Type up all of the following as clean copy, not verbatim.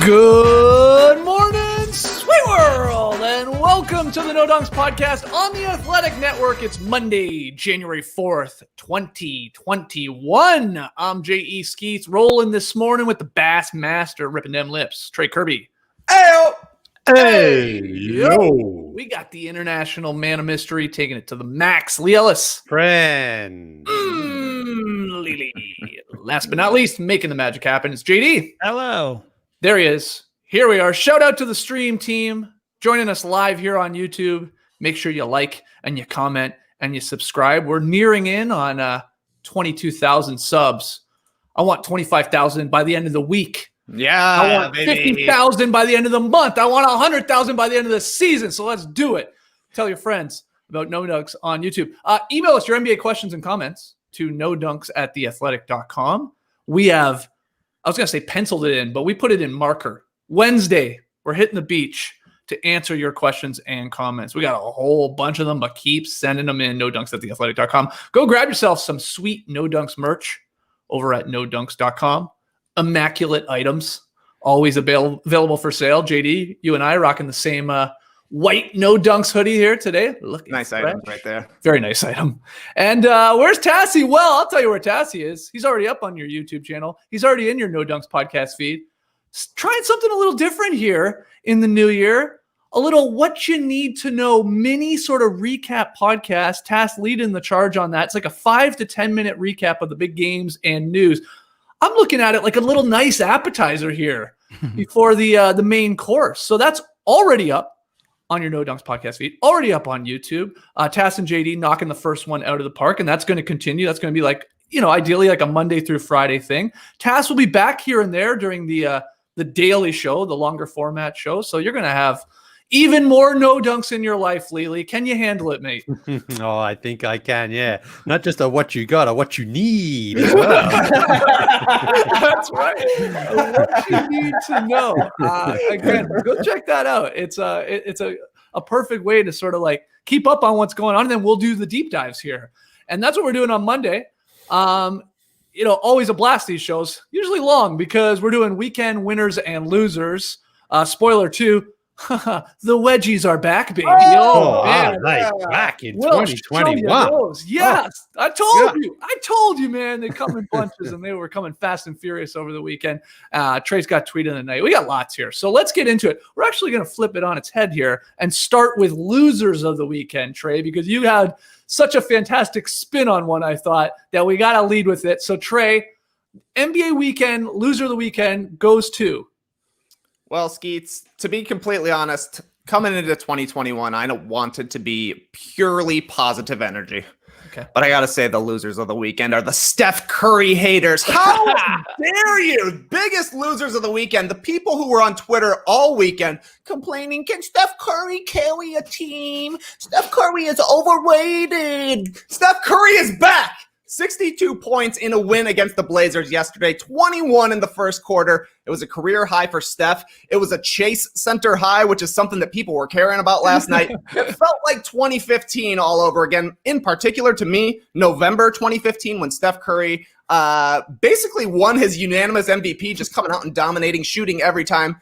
Good morning, sweet world, and welcome to the No Dunks podcast on the Athletic Network. It's Monday, January 4th, 2021. I'm J.E. Skeets, rolling this morning with the Bass Master, ripping them lips, Trey Kirby. Hey, yo. We got the international man of mystery taking it to the max, Lee Ellis. Friend. Lily. Last but not least, making the magic happen, it's JD. Hello. There he is. Here we are. Shout out to the stream team joining us live here on YouTube. Make sure you like and you comment and you subscribe. We're nearing in on 22,000 subs. I want 25,000 by the end of the week. Yeah, I want 50,000 by the end of the month. I want 100,000 by the end of the season. So let's do it. Tell your friends about No Dunks on YouTube. Email us your NBA questions and comments to nodunks@theathletic.com. We have, I was going to say penciled it in, but we put it in marker. Wednesday, we're hitting the beach to answer your questions and comments. We got a whole bunch of them, but keep sending them in, nodunks@theathletic.com. Go grab yourself some sweet No Dunks merch over at nodunks.com. Immaculate items, always available for sale. JD, you and I rocking the same white No Dunks hoodie here today. Looking nice fresh. item right there. Very nice item. And where's Tassie? Well, I'll tell you where Tassie is. He's already up on your YouTube channel. He's already in your No Dunks podcast feed. Trying something a little different here in the new year. A little what you need to know mini sort of recap podcast. Tass leading the charge on that. It's like a 5 to 10 minute recap of the big games and news. I'm looking at it like a little nice appetizer here before the main course. So that's already up on your No Dunks podcast feed, already up on YouTube. Tass and JD knocking the first one out of the park, and that's going to continue. That's going to be like, ideally like a Monday through Friday thing. Tass will be back here and there during the daily show, the longer format show. So you're going to have even more No Dunks in your life, Lily. Can you handle it, mate? Oh, I think I can, yeah. Not just a what you got, a what you need as well. That's right. What you need to know. Again, go check that out. It's a perfect way to sort of like keep up on what's going on, and then we'll do the deep dives here. And that's what we're doing on Monday. Always a blast, these shows. Usually long because we're doing weekend winners and losers. Spoiler 2. The wedgies are back, baby. Man. Back in 2021. Yes, I told you, man. They come in bunches, and they were coming fast and furious over the weekend. Trey's got tweet of the night. We got lots here, so let's get into it. We're actually going to flip it on its head here and start with losers of the weekend, Trey, because you had such a fantastic spin on one. I thought that we got to lead with it. So, Trey, NBA weekend loser of the weekend goes to. Well, Skeets, to be completely honest, coming into 2021, I wanted to be purely positive energy. Okay. But I got to say the losers of the weekend are the Steph Curry haters. How dare you? Biggest losers of the weekend. The people who were on Twitter all weekend complaining, can Steph Curry carry a team? Steph Curry is overrated. Steph Curry is back. 62 points in a win against the Blazers yesterday, 21 in the first quarter. It was a career high for Steph. It was a Chase Center high, which is something that people were caring about last night. It felt like 2015 all over again. In particular to me, November 2015, when Steph Curry basically won his unanimous MVP, just coming out and dominating, shooting every time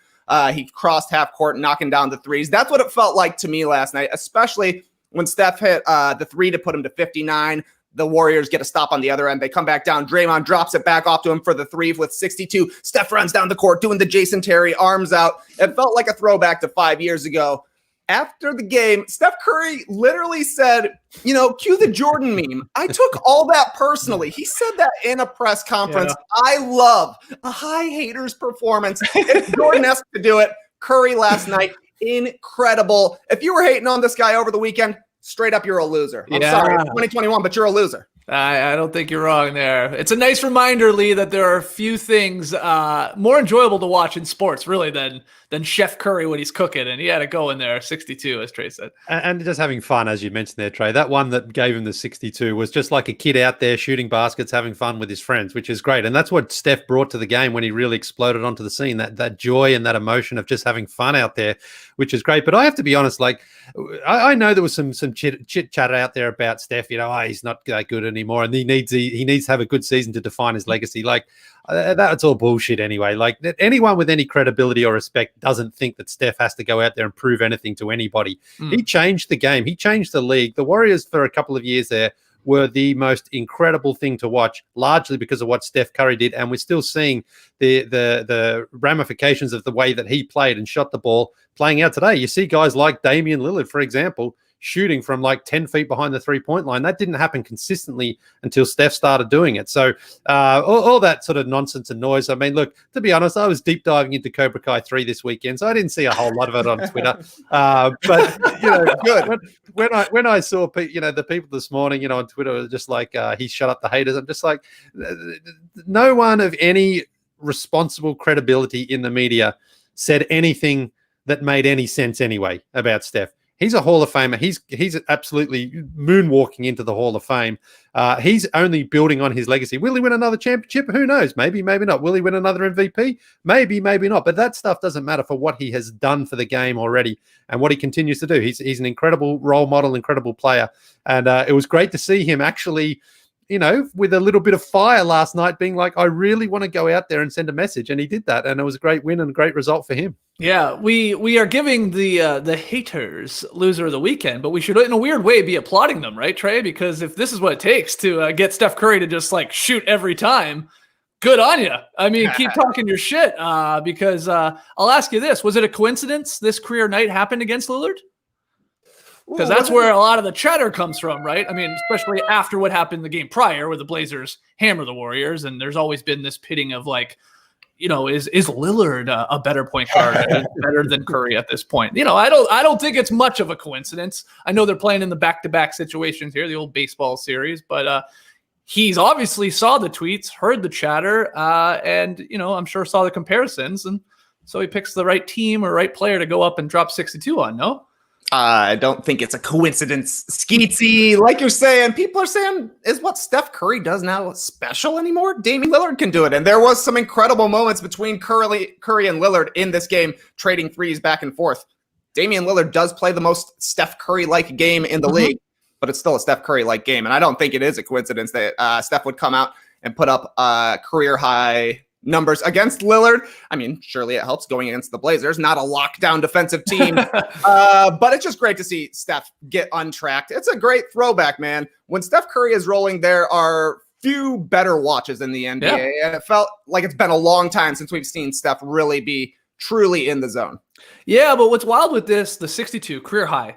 he crossed half court, knocking down the threes. That's what it felt like to me last night, especially when Steph hit the three to put him to 59. The Warriors get a stop on the other end. They come back down. Draymond drops it back off to him for the three with 62. Steph runs down the court doing the Jason Terry arms out. It felt like a throwback to 5 years ago. After the game, Steph Curry literally said, cue the Jordan meme. I took all that personally. He said that in a press conference. Yeah. I love a high haters performance. It's Jordan-esque to do it. Curry last night, incredible. If you were hating on this guy over the weekend, straight up, you're a loser. I'm sorry, it's 2021, but you're a loser. I don't think you're wrong there. It's a nice reminder, Lee, that there are few things more enjoyable to watch in sports, really, than than Chef Curry when he's cooking, and he had to go in there 62, as Trey said. And just having fun, as you mentioned there, Trey. That one that gave him the 62 was just like a kid out there shooting baskets, having fun with his friends, which is great. And that's what Steph brought to the game when he really exploded onto the scene, that joy and that emotion of just having fun out there, which is great. But I have to be honest, like, I know there was some chit chat out there about Steph, he's not that good anymore, and he needs to have a good season to define his legacy. Like, that's all bullshit anyway. Like, anyone with any credibility or respect doesn't think that Steph has to go out there and prove anything to anybody. He changed the game. He changed the league. The Warriors for a couple of years there were the most incredible thing to watch, largely because of what Steph Curry did. And we're still seeing the ramifications of the way that he played and shot the ball playing out today. You see guys like Damian Lillard, for example, shooting from like 10 feet behind the 3-point line. That didn't happen consistently until Steph started doing it. So all that sort of nonsense and noise. I mean, look, to be honest, I was deep diving into Cobra Kai 3 this weekend, so I didn't see a whole lot of it on Twitter. But good. When I saw the people this morning, on Twitter were just like, he shut up the haters. I'm just like, no one of any responsible credibility in the media said anything that made any sense anyway about Steph. He's a Hall of Famer. He's absolutely moonwalking into the Hall of Fame. He's only building on his legacy. Will he win another championship? Who knows? Maybe, maybe not. Will he win another MVP? Maybe, maybe not. But that stuff doesn't matter for what he has done for the game already and what he continues to do. He's an incredible role model, incredible player. And it was great to see him actually, with a little bit of fire last night, being like, I really want to go out there and send a message. And he did that. And it was a great win and a great result for him. Yeah, we are giving the haters loser of the weekend, but we should, in a weird way, be applauding them, right, Trey? Because if this is what it takes to get Steph Curry to just like shoot every time, good on you. I mean, keep talking your shit. Because I'll ask you this: was it a coincidence this career night happened against Lillard? Because that's where a lot of the chatter comes from, right? I mean, especially after what happened the game prior, where the Blazers hammer the Warriors, and there's always been this pitting of like, is Lillard a better point guard, better than Curry at this point? I don't think it's much of a coincidence. I know they're playing in the back-to-back situations here, the old baseball series, but he's obviously saw the tweets, heard the chatter, and I'm sure saw the comparisons, and so he picks the right team or right player to go up and drop 62 on. No. I don't think it's a coincidence, Skeetsy. Like you're saying, people are saying, is what Steph Curry does now special anymore? Damian Lillard can do it. And there was some incredible moments between Curry and Lillard in this game, trading threes back and forth. Damian Lillard does play the most Steph Curry-like game in the league, but it's still a Steph Curry-like game. And I don't think it is a coincidence that Steph would come out and put up career-high numbers against Lillard. I mean, surely it helps going against the Blazers, not a lockdown defensive team. But it's just great to see Steph get untracked. It's a great throwback, man. When Steph Curry is rolling, there are few better watches in the NBA. Yeah. And it felt like it's been a long time since we've seen Steph really be truly in the zone. Yeah, but what's wild with this, the 62 career high,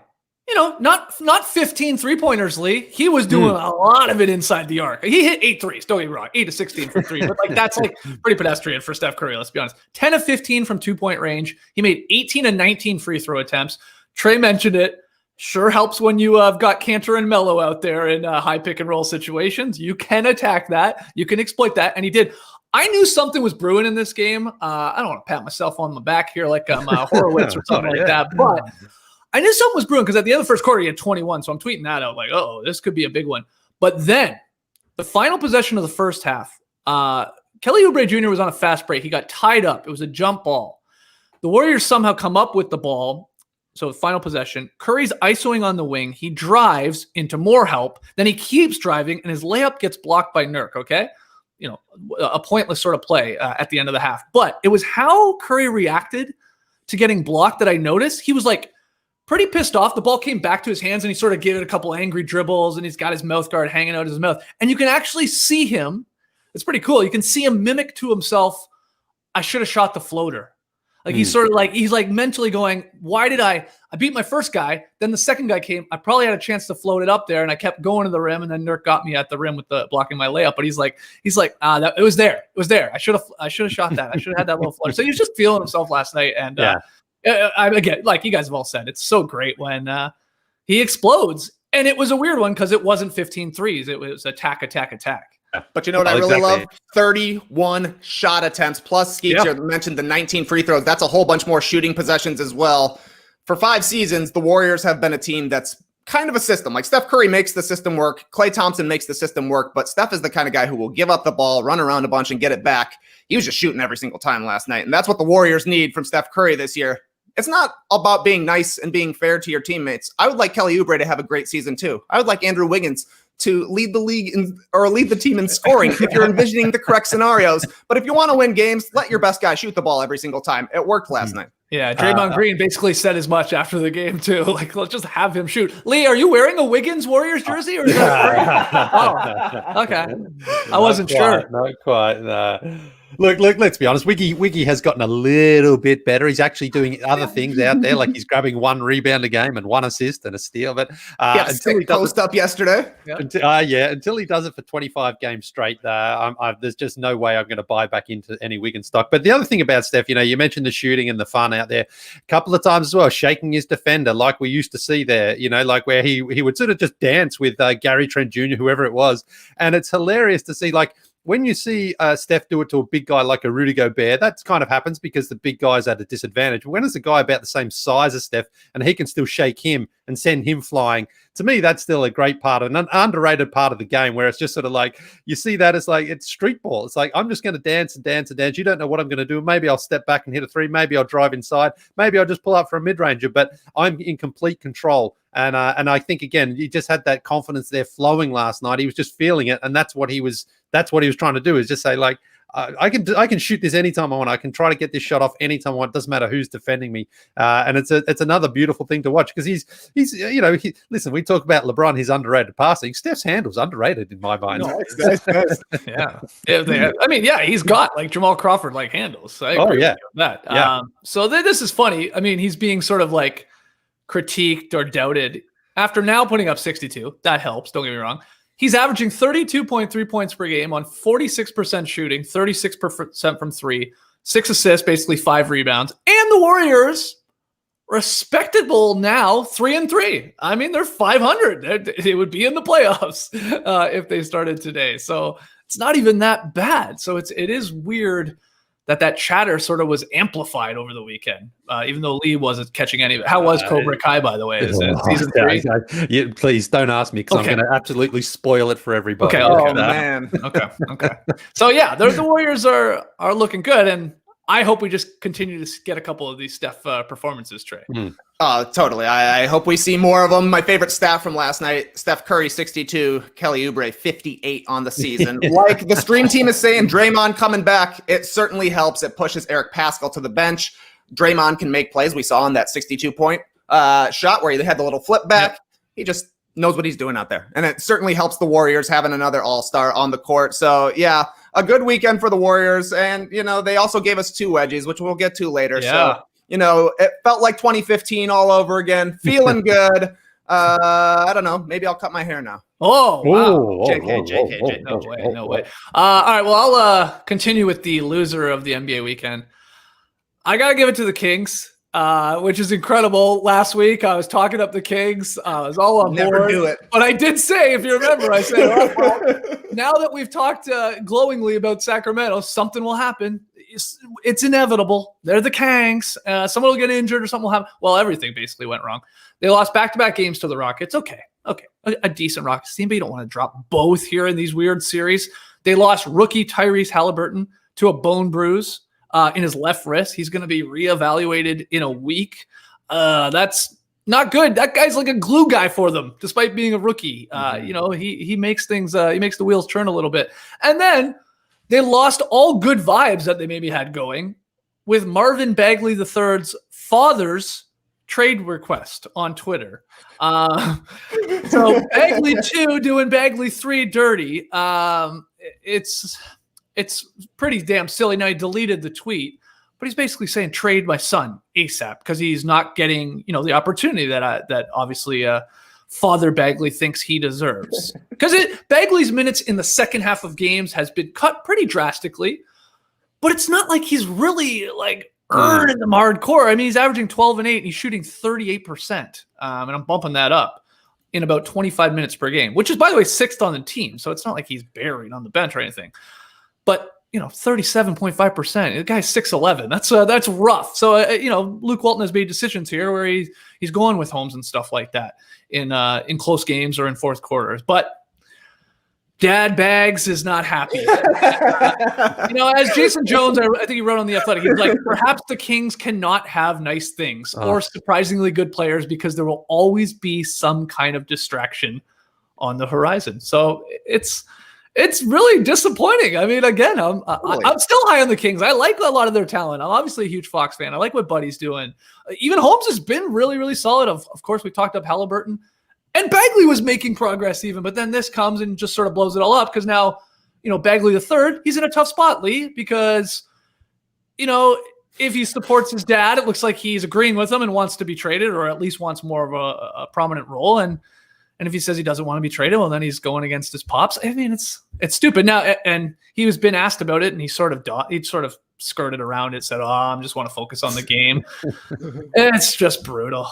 not 15 3-pointers, Lee. He was doing a lot of it inside the arc. He hit 8 threes. Don't get me wrong, 8 to 16 from 3. But that's pretty pedestrian for Steph Curry, let's be honest. 10 of 15 from 2-point range. He made 18 and 19 free throw attempts. Trey mentioned it. Sure helps when you have got Cantor and Melo out there in high pick and roll situations. You can attack that. You can exploit that. And he did. I knew something was brewing in this game. I don't want to pat myself on the back here like I'm Horowitz or something like that. But I knew something was brewing because at the end of the first quarter, he had 21. So I'm tweeting that out like, oh, this could be a big one. But then the final possession of the first half, Kelly Oubre Jr. was on a fast break. He got tied up. It was a jump ball. The Warriors somehow come up with the ball. So final possession, Curry's isoing on the wing. He drives into more help. Then he keeps driving, and his layup gets blocked by Nurk, okay? A pointless sort of play at the end of the half. But it was how Curry reacted to getting blocked that I noticed. He was like pretty pissed off. The ball came back to his hands, and he sort of gave it a couple angry dribbles, and he's got his mouth guard hanging out of his mouth. And you can actually see him. It's pretty cool. You can see him mimic to himself, I should have shot the floater. Like he's sort of like, he's like mentally going, why did I beat my first guy. Then the second guy came. I probably had a chance to float it up there, and I kept going to the rim, and then Nurk got me at the rim with the blocking my layup. But he's like, it was there. It was there. I should have shot that. I should have had that little flutter. So he was just feeling himself last night. And again, like you guys have all said, it's so great when he explodes. And it was a weird one because it wasn't 15 threes. It was attack. But you know what I really love? 31 shot attempts. Plus, Skeets mentioned the 19 free throws. That's a whole bunch more shooting possessions as well. For 5 seasons, the Warriors have been a team that's kind of a system. Like Steph Curry makes the system work. Klay Thompson makes the system work. But Steph is the kind of guy who will give up the ball, run around a bunch, and get it back. He was just shooting every single time last night. And that's what the Warriors need from Steph Curry this year. It's not about being nice and being fair to your teammates. I would like Kelly Oubre to have a great season too. I would like Andrew Wiggins to lead the league or lead the team in scoring if you're envisioning the correct scenarios. But if you want to win games, let your best guy shoot the ball every single time. It worked last night. Yeah, Draymond Green basically said as much after the game too. Like, let's just have him shoot. Lee, are you wearing a Wiggins Warriors jersey? Or is that oh, okay. I wasn't sure. Not quite. No. Look, let's be honest. Wiggy has gotten a little bit better. He's actually doing other things out there, like he's grabbing 1 rebound a game and 1 assist and a steal. But until he post up yesterday. Until he does it for 25 games straight, there's just no way I'm going to buy back into any Wiggins stock. But the other thing about Steph, you mentioned the shooting and the fun out there a couple of times as well, shaking his defender like we used to see there, like where he would sort of just dance with Gary Trent Jr., whoever it was. And it's hilarious to see, like, when you see Steph do it to a big guy like a Rudy Gobert, that kind of happens because the big guy's at a disadvantage. When it's a guy about the same size as Steph and he can still shake him and send him flying, to me, that's still a great part, an underrated part of the game where it's just sort of like, you see that as like, it's street ball. It's like, I'm just going to dance and dance and dance. You don't know what I'm going to do. Maybe I'll step back and hit a 3. Maybe I'll drive inside. Maybe I'll just pull up for a mid-ranger, but I'm in complete control. And I think, again, he just had that confidence there flowing last night. He was just feeling it. And that's what he was trying to do, is just say, like, I can shoot this anytime I want. I can try to get this shot off anytime I want. It doesn't matter who's defending me. And it's another beautiful thing to watch because listen, we talk about LeBron, his underrated passing. Steph's handle's underrated in my mind. No, he's got like Jamal Crawford like handles. So I agree with that. Yeah. So this is funny. I mean, he's being sort of like critiqued or doubted after now putting up 62. That helps. Don't get me wrong. He's averaging 32.3 points per game on 46% shooting, 36% from 3, 6 assists, basically 5 rebounds. And the Warriors, respectable now, 3-3. I mean, they're 500. They would be in the playoffs if they started today. So it's not even that bad. So it is weird that chatter sort of was amplified over the weekend, even though Lee wasn't catching any of it. How was Cobra Kai, by the way? Is it season 3? Yeah, please don't ask me because I'm going to absolutely spoil it for everybody. Okay. Oh, man. Okay. So, yeah, the Warriors are looking good, and I hope we just continue to get a couple of these Steph performances, Trey. Totally. I hope we see more of them. My favorite stat from last night, Steph Curry, 62, Kelly Oubre, 58 on the season. Like the stream team is saying, Draymond coming back, it certainly helps. It pushes Eric Pascal to the bench. Draymond can make plays. We saw on that 62-point shot where he had the little flip back. Yep. He just knows what he's doing out there. And it certainly helps the Warriors having another all-star on the court. So, yeah, a good weekend for the Warriors. And, they also gave us 2 wedgies, which we'll get to later. Yeah. So, it felt like 2015 all over again. Feeling good. I don't know. Maybe I'll cut my hair now. Oh, wow. JK. No way. All right, well, I'll continue with the loser of the NBA weekend. I got to give it to the Kings, which is incredible. Last week, I was talking up the Kings. I was all on board. Never do it. But I did say, if you remember, I said, now that we've talked glowingly about Sacramento, something will happen. It's inevitable. They're the Kangs. Someone will get injured or something will happen. Well, everything basically went wrong. They lost back-to-back games to the Rockets. Okay. A decent Rockets team, but you don't want to drop both here in these weird series. They lost rookie Tyrese Halliburton to a bone bruise in his left wrist. He's going to be reevaluated in a week. That's not good. That guy's like a glue guy for them, despite being a rookie. He makes things, he makes the wheels turn a little bit. And then they lost all good vibes that they maybe had going with Marvin Bagley III's father's trade request on Twitter. So Bagley 2 doing Bagley 3 dirty. It's pretty damn silly. Now he deleted the tweet, but he's basically saying trade my son ASAP because he's not getting, the opportunity that obviously Father Bagley thinks he deserves. Because Bagley's minutes in the second half of games has been cut pretty drastically, but it's not like he's really like earning them hardcore. I mean, he's averaging 12 and 8 and he's shooting 38%. And I'm bumping that up in about 25 minutes per game, which is, by the way, 6th on the team. So it's not like he's buried on the bench or anything. But 37.5%. The guy's 6'11". That's rough. So Luke Walton has made decisions here where he's going with Holmes and stuff like that in close games or in fourth quarters. But Dad Bags is not happy. As Jason Jones, I think he wrote on The Athletic, he's like, perhaps the Kings cannot have nice things or surprisingly good players because there will always be some kind of distraction on the horizon. So it's really disappointing. I mean, again, I'm still high on the Kings. I like a lot of their talent. I'm obviously a huge Fox fan. I like what Buddy's doing. Even Holmes has been really, really solid. Of course, we talked up Halliburton. And Bagley was making progress even, but then this comes and just sort of blows it all up because now, Bagley the third, he's in a tough spot, Lee, because, if he supports his dad, it looks like he's agreeing with him and wants to be traded or at least wants more of a prominent role. And if he says he doesn't want to be traded, well, then he's going against his pops. I mean, it's stupid. Now, and he was been asked about it and he sort of skirted around it, said, I just want to focus on the game. It's just brutal.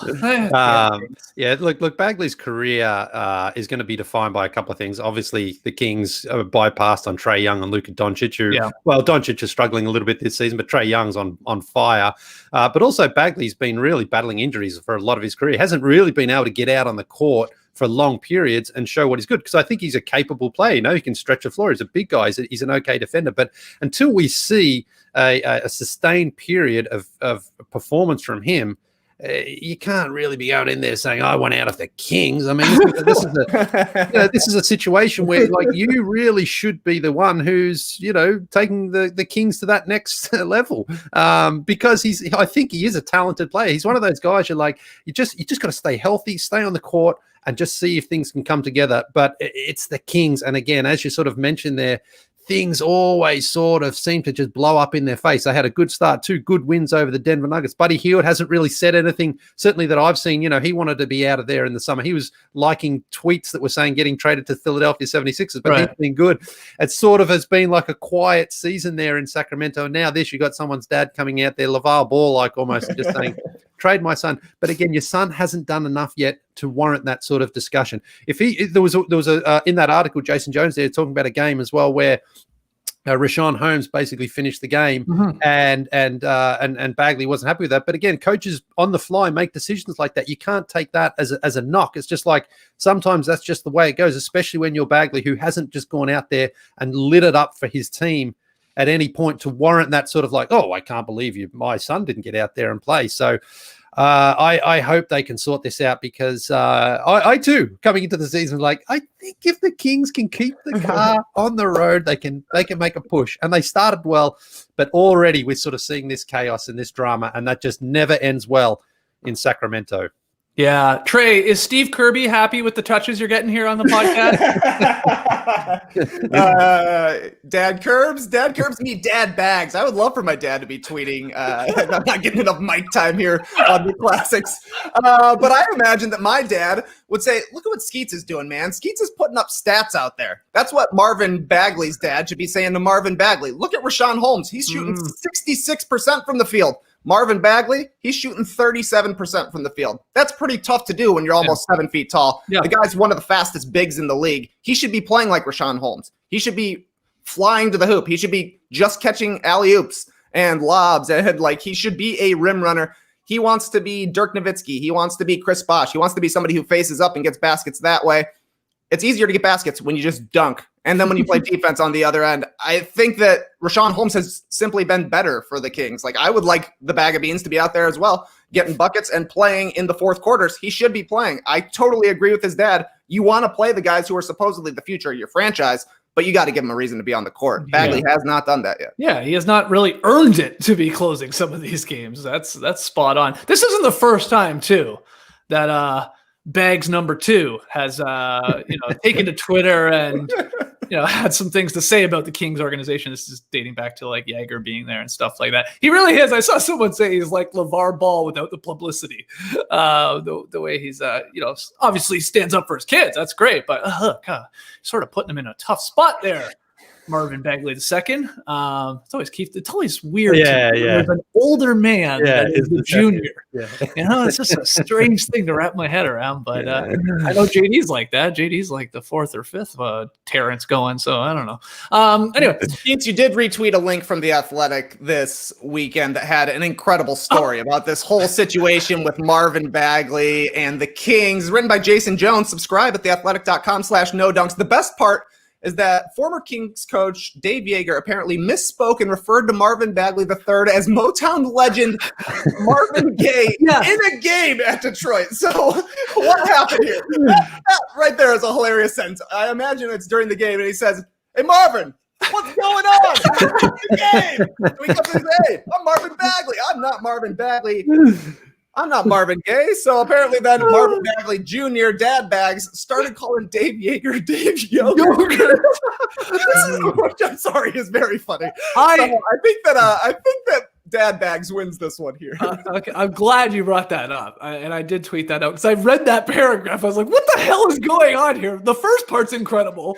Look, Bagley's career is going to be defined by a couple of things. Obviously, the Kings are bypassed on Trae Young and Luka Doncic, Doncic is struggling a little bit this season, but Trae Young's on fire. But also Bagley's been really battling injuries for a lot of his career. He hasn't really been able to get out on the court for long periods and show what he's good, because I think he's a capable player. He can stretch the floor. He's a big guy. He's an okay defender. But until we see a sustained period of performance from him, you can't really be going in there saying, I want out of the Kings. I mean, this is a situation where you really should be the one who's, taking the Kings to that next level, because I think he is a talented player. He's one of those guys you just got to stay healthy, stay on the court, and just see if things can come together. But it's the Kings. And again, as you sort of mentioned there, things always sort of seem to just blow up in their face. They had a good start, 2 good wins over the Denver Nuggets. Buddy Hield hasn't really said anything, certainly that I've seen. He wanted to be out of there in the summer. He was liking tweets that were saying getting traded to Philadelphia 76ers, but He's been good. It sort of has been like a quiet season there in Sacramento. Now you got someone's dad coming out there, LeVar Ball, almost just saying, trade my son. But again, your son hasn't done enough yet to warrant that sort of discussion. There was a in that article, Jason Jones there talking about a game as well where Rashawn Holmes basically finished the game, and Bagley wasn't happy with that. But again, coaches on the fly make decisions like that. You can't take that as a knock. It's just like sometimes that's just the way it goes, especially when you're Bagley, who hasn't just gone out there and lit it up for his team at any point to warrant that sort of I can't believe my son didn't get out there and play. So I hope they can sort this out, because I too, coming into the season, I think if the Kings can keep the car on the road, they can make a push. And they started well, but already we're sort of seeing this chaos and this drama, and that just never ends well in Sacramento. Yeah. Trey, is Steve Kirby happy with the touches you're getting here on the podcast? Dad Curbs need dad bags. I would love for my dad to be tweeting. I'm not getting enough mic time here on the classics. But I imagine that my dad would say, look at what Skeets is doing, man. Skeets is putting up stats out there. That's what Marvin Bagley's dad should be saying to Marvin Bagley. Look at Rashawn Holmes. He's shooting 66% from the field. Marvin Bagley, he's shooting 37% from the field. That's pretty tough to do when you're almost 7 feet tall. Yeah. The guy's one of the fastest bigs in the league. He should be playing like Rashawn Holmes. He should be flying to the hoop. He should be just catching alley-oops and lobs. And he should be a rim runner. He wants to be Dirk Nowitzki. He wants to be Chris Bosh. He wants to be somebody who faces up and gets baskets that way. It's easier to get baskets when you just dunk. And then when you play defense on the other end, I think that Rashawn Holmes has simply been better for the Kings. I would like the bag of beans to be out there as well, getting buckets and playing in the fourth quarters. He should be playing. I totally agree with his dad. You want to play the guys who are supposedly the future of your franchise, but you got to give him a reason to be on the court. Bagley has not done that yet. Yeah, he has not really earned it to be closing some of these games. That's spot on. This isn't the first time, too, that Bags number 2 has taken to Twitter and had some things to say about the Kings organization. This is dating back to Jagger being there and stuff like that. He really is. I saw someone say he's like LeVar Ball without the publicity. The way he's obviously stands up for his kids. That's great, but sort of putting him in a tough spot there. Marvin Bagley II. It's always weird. Yeah, to me. yeah. There's an older man that is the junior. Yeah. It's just a strange thing to wrap my head around. But I know JD's like that. JD's like the fourth or fifth Terrence going. So I don't know. Anyway, Keats, you did retweet a link from The Athletic this weekend that had an incredible story about this whole situation with Marvin Bagley and the Kings, written by Jason Jones. Subscribe at theathletic.com/no-dunks. The best part is that former Kings coach Dave Yeager apparently misspoke and referred to Marvin Bagley III as Motown legend Marvin Gaye in a game at Detroit. So what happened here? That right there is a hilarious sentence. I imagine it's during the game, and he says, "Hey, Marvin, what's going on? The game." And he comes and says, "Hey, I'm Marvin Bagley. I'm not Marvin Bagley. I'm not Marvin Gaye." So apparently then Marvin Bagley Jr., Dad Bags, started calling Dave Yeager Dave Yogurt. Which I'm sorry is very funny. I think that Dad Bags wins this one here. Okay, I'm glad you brought that up. And I did tweet that out because I read that paragraph. I was like, what the hell is going on here? The first part's incredible.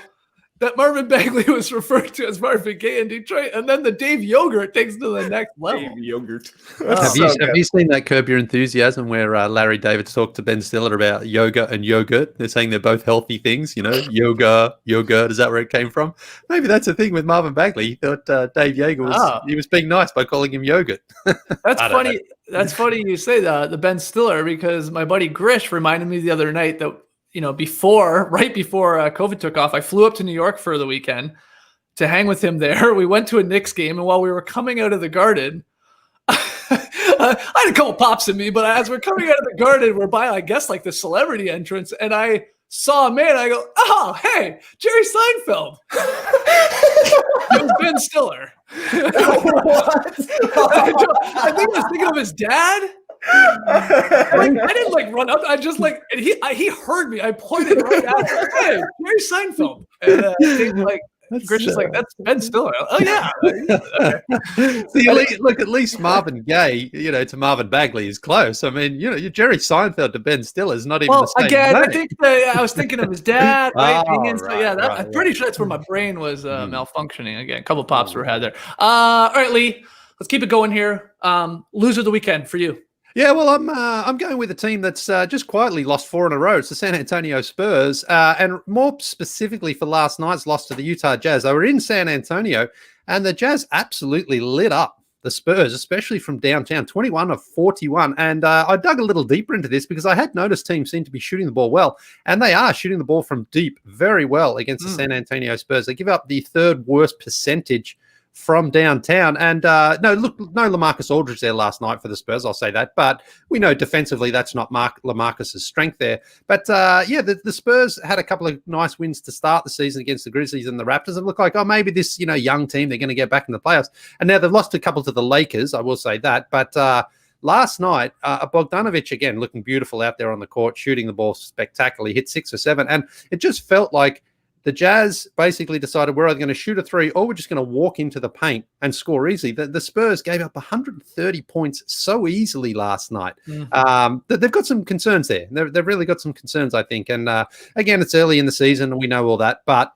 That Marvin Bagley was referred to as Marvin Gaye in Detroit, and then the Dave Yogurt takes to the next level. Dave Yogurt. Have you seen that Curb Your Enthusiasm where Larry David talked to Ben Stiller about yoga and yogurt? They're saying they're both healthy things, yoga, yogurt. Is that where it came from? Maybe that's a thing with Marvin Bagley. He thought Dave Yeager was being nice by calling him yogurt. That's funny. That's funny you say the Ben Stiller, because my buddy Grish reminded me the other night that right before COVID took off, I flew up to New York for the weekend to hang with him there. We went to a Knicks game, and while we were coming out of the Garden, I had a couple pops in me, but as we're coming out of the Garden, we're by, I guess, like the celebrity entrance, and I saw a man. I go, "Oh, hey, Jerry Seinfeld." It was Ben Stiller. What? I think I was thinking of his dad. I didn't run up. I just and he heard me. I pointed right at him. "Hey, Jerry Seinfeld." And Grish is like, "That's Ben Stiller." Oh yeah. Okay. See, at least Marvin Gaye, to Marvin Bagley is close. I mean, Jerry Seinfeld to Ben Stiller is not even the same again, name. I think I was thinking of his dad. Right? Right, I'm pretty sure that's where my brain was malfunctioning. Again, a couple pops were had there. All right, Lee, let's keep it going here. Loser of the weekend for you. Yeah, well, I'm going with a team that's just quietly lost 4 in a row. It's the San Antonio Spurs, and more specifically for last night's loss to the Utah Jazz. They were in San Antonio, and the Jazz absolutely lit up the Spurs, especially from downtown, 21 of 41. And I dug a little deeper into this because I had noticed teams seem to be shooting the ball well, and they are shooting the ball from deep very well against the San Antonio Spurs. They give up the 3rd worst percentage from downtown. And no LaMarcus Aldridge there last night for the Spurs, I'll say that. But we know defensively that's not LaMarcus's strength there. But the Spurs had a couple of nice wins to start the season against the Grizzlies and the Raptors. It looked like, maybe this young team, they're going to get back in the playoffs. And now they've lost a couple to the Lakers, I will say that. But last night, Bogdanovic, again, looking beautiful out there on the court, shooting the ball spectacularly, hit 6 or 7. And it just felt like the Jazz basically decided we're either going to shoot a 3 or we're just going to walk into the paint and score easily. The Spurs gave up 130 points so easily last night. They've got some concerns there. They've really got some concerns, I think. And again, it's early in the season and we know all that. But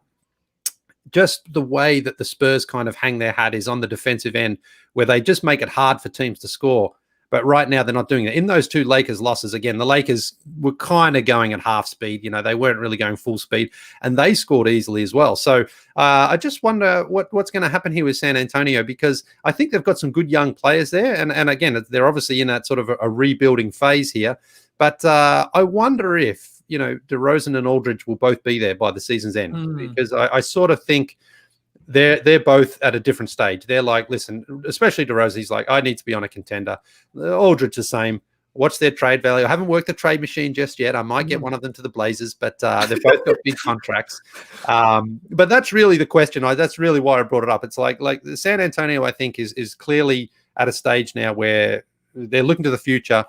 just the way that the Spurs kind of hang their hat is on the defensive end, where they just make it hard for teams to score. But right now, they're not doing it. In those 2 Lakers losses, again, the Lakers were kind of going at half speed. They weren't really going full speed, and they scored easily as well. So I just wonder what's going to happen here with San Antonio, because I think they've got some good young players there. And again, they're obviously in that sort of a rebuilding phase here. But I wonder if, DeRozan and Aldridge will both be there by the season's end, because I sort of think they're both at a different stage. They're like, listen, especially DeRozan, he's like, I need to be on a contender. Aldridge the same. What's their trade value? I haven't worked the trade machine just yet. I might get one of them to the Blazers, but they've both got big contracts. But that's really the question. That's really why I brought it up. It's like San Antonio, I think, is clearly at a stage now where they're looking to the future,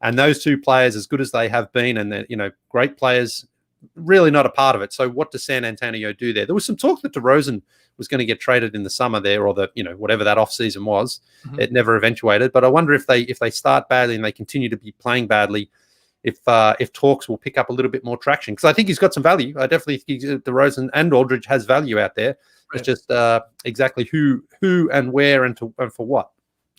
and those 2 players, as good as they have been, and they're great players, really not a part of it. So what does San Antonio do there? There was some talk that DeRozan was going to get traded in the summer there, or whatever that off season was. It never eventuated. But I wonder if they start badly and they continue to be playing badly, if talks will pick up a little bit more traction, because I think he's got some value. I definitely think DeRozan and Aldridge has value out there. It's just exactly who and where and for what.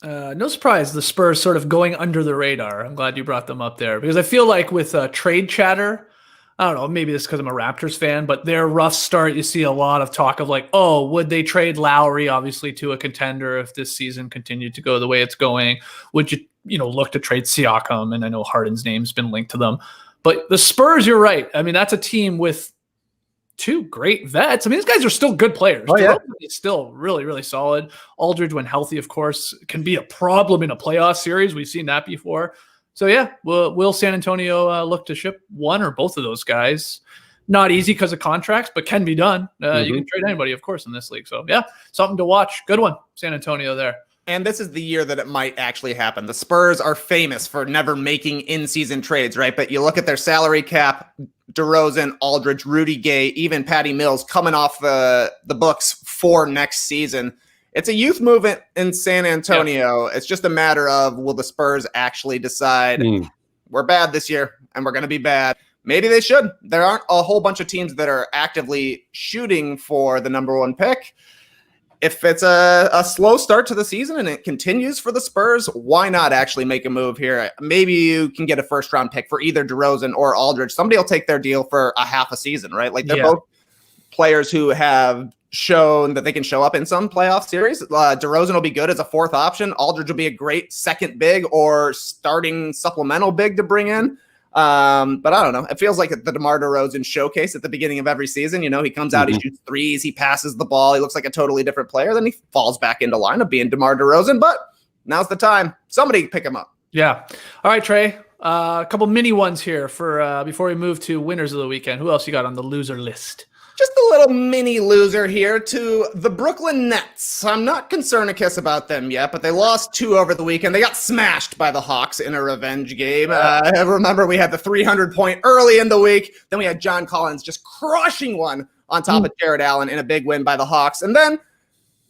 No surprise, the Spurs sort of going under the radar. I'm glad you brought them up there because I feel like with trade chatter, I don't know, maybe this is because I'm a Raptors fan, but their rough start, you see a lot of talk of like, oh, would they trade Lowry, obviously, to a contender if this season continued to go the way it's going? Would you look to trade Siakam? And I know Harden's name's been linked to them. But the Spurs, you're right. I mean, that's a team with two great vets. I mean, these guys are still good players. Oh, yeah. He's still really, really solid. Aldridge, when healthy, of course, can be a problem in a playoff series. We've seen that before. So, yeah, will San Antonio look to ship one or both of those guys? Not easy because of contracts, but can be done. You can trade anybody, of course, in this league. So, yeah, something to watch. Good one, San Antonio there. And this is the year that it might actually happen. The Spurs are famous for never making in-season trades, right? But you look at their salary cap, DeRozan, Aldridge, Rudy Gay, even Patty Mills coming off the books for next season. It's a youth movement in San Antonio. It's just a matter of, will the Spurs actually decide we're bad this year and we're going to be bad? Maybe they should. There aren't a whole bunch of teams that are actively shooting for the number one pick. If it's a slow start to the season and it continues for the Spurs, why not actually make a move here? Maybe you can get a first-round pick for either DeRozan or Aldridge. Somebody will take their deal for a half a season, right? Like they're both players who have shown that they can show up in some playoff series. DeRozan will be good as a fourth option. Aldridge will be a great second big or starting supplemental big to bring in. But I don't know. It feels like the DeMar DeRozan showcase at the beginning of every season. He comes out, he shoots threes, he passes the ball, he looks like a totally different player. Then he falls back into line of being DeMar DeRozan. But now's the time. Somebody pick him up. Yeah. All right, Trey. A couple mini ones here for before we move to winners of the weekend. Who else you got on the loser list? Just a little mini loser here to the Brooklyn Nets. I'm not Concernicus about them yet, but they lost 2 over the weekend. They got smashed by the Hawks in a revenge game. I remember we had the 300-point early in the week. Then we had John Collins just crushing one on top of Jared Allen in a big win by the Hawks. And then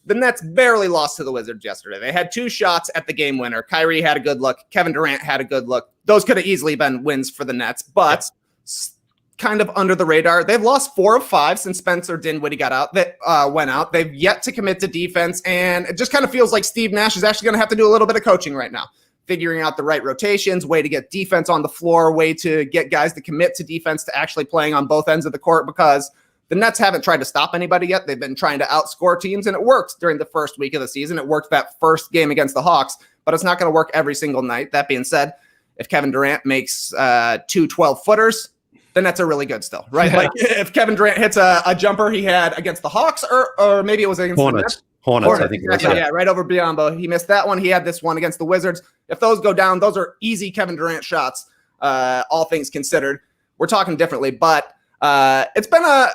the Nets barely lost to the Wizards yesterday. They had 2 shots at the game winner. Kyrie had a good look. Kevin Durant had a good look. Those could have easily been wins for the Nets, but kind of under the radar. They've lost 4 of 5 since Spencer Dinwiddie went out. They've yet to commit to defense, and it just kind of feels like Steve Nash is actually going to have to do a little bit of coaching right now, figuring out the right rotations, way to get defense on the floor, way to get guys to commit to defense, to actually playing on both ends of the court, because the Nets haven't tried to stop anybody yet. They've been trying to outscore teams, and it worked during the first week of the season. It worked that first game against the Hawks, but it's not going to work every single night. That being said, if Kevin Durant makes 2 12-footers, the Nets are really good still, right? Yeah. Like if Kevin Durant hits a jumper he had against the Hawks, or maybe it was against Hornets, I think. Exactly, yeah, right over Biombo. He missed that one. He had this one against the Wizards. If those go down, those are easy Kevin Durant shots, all things considered. We're talking differently, but it's been a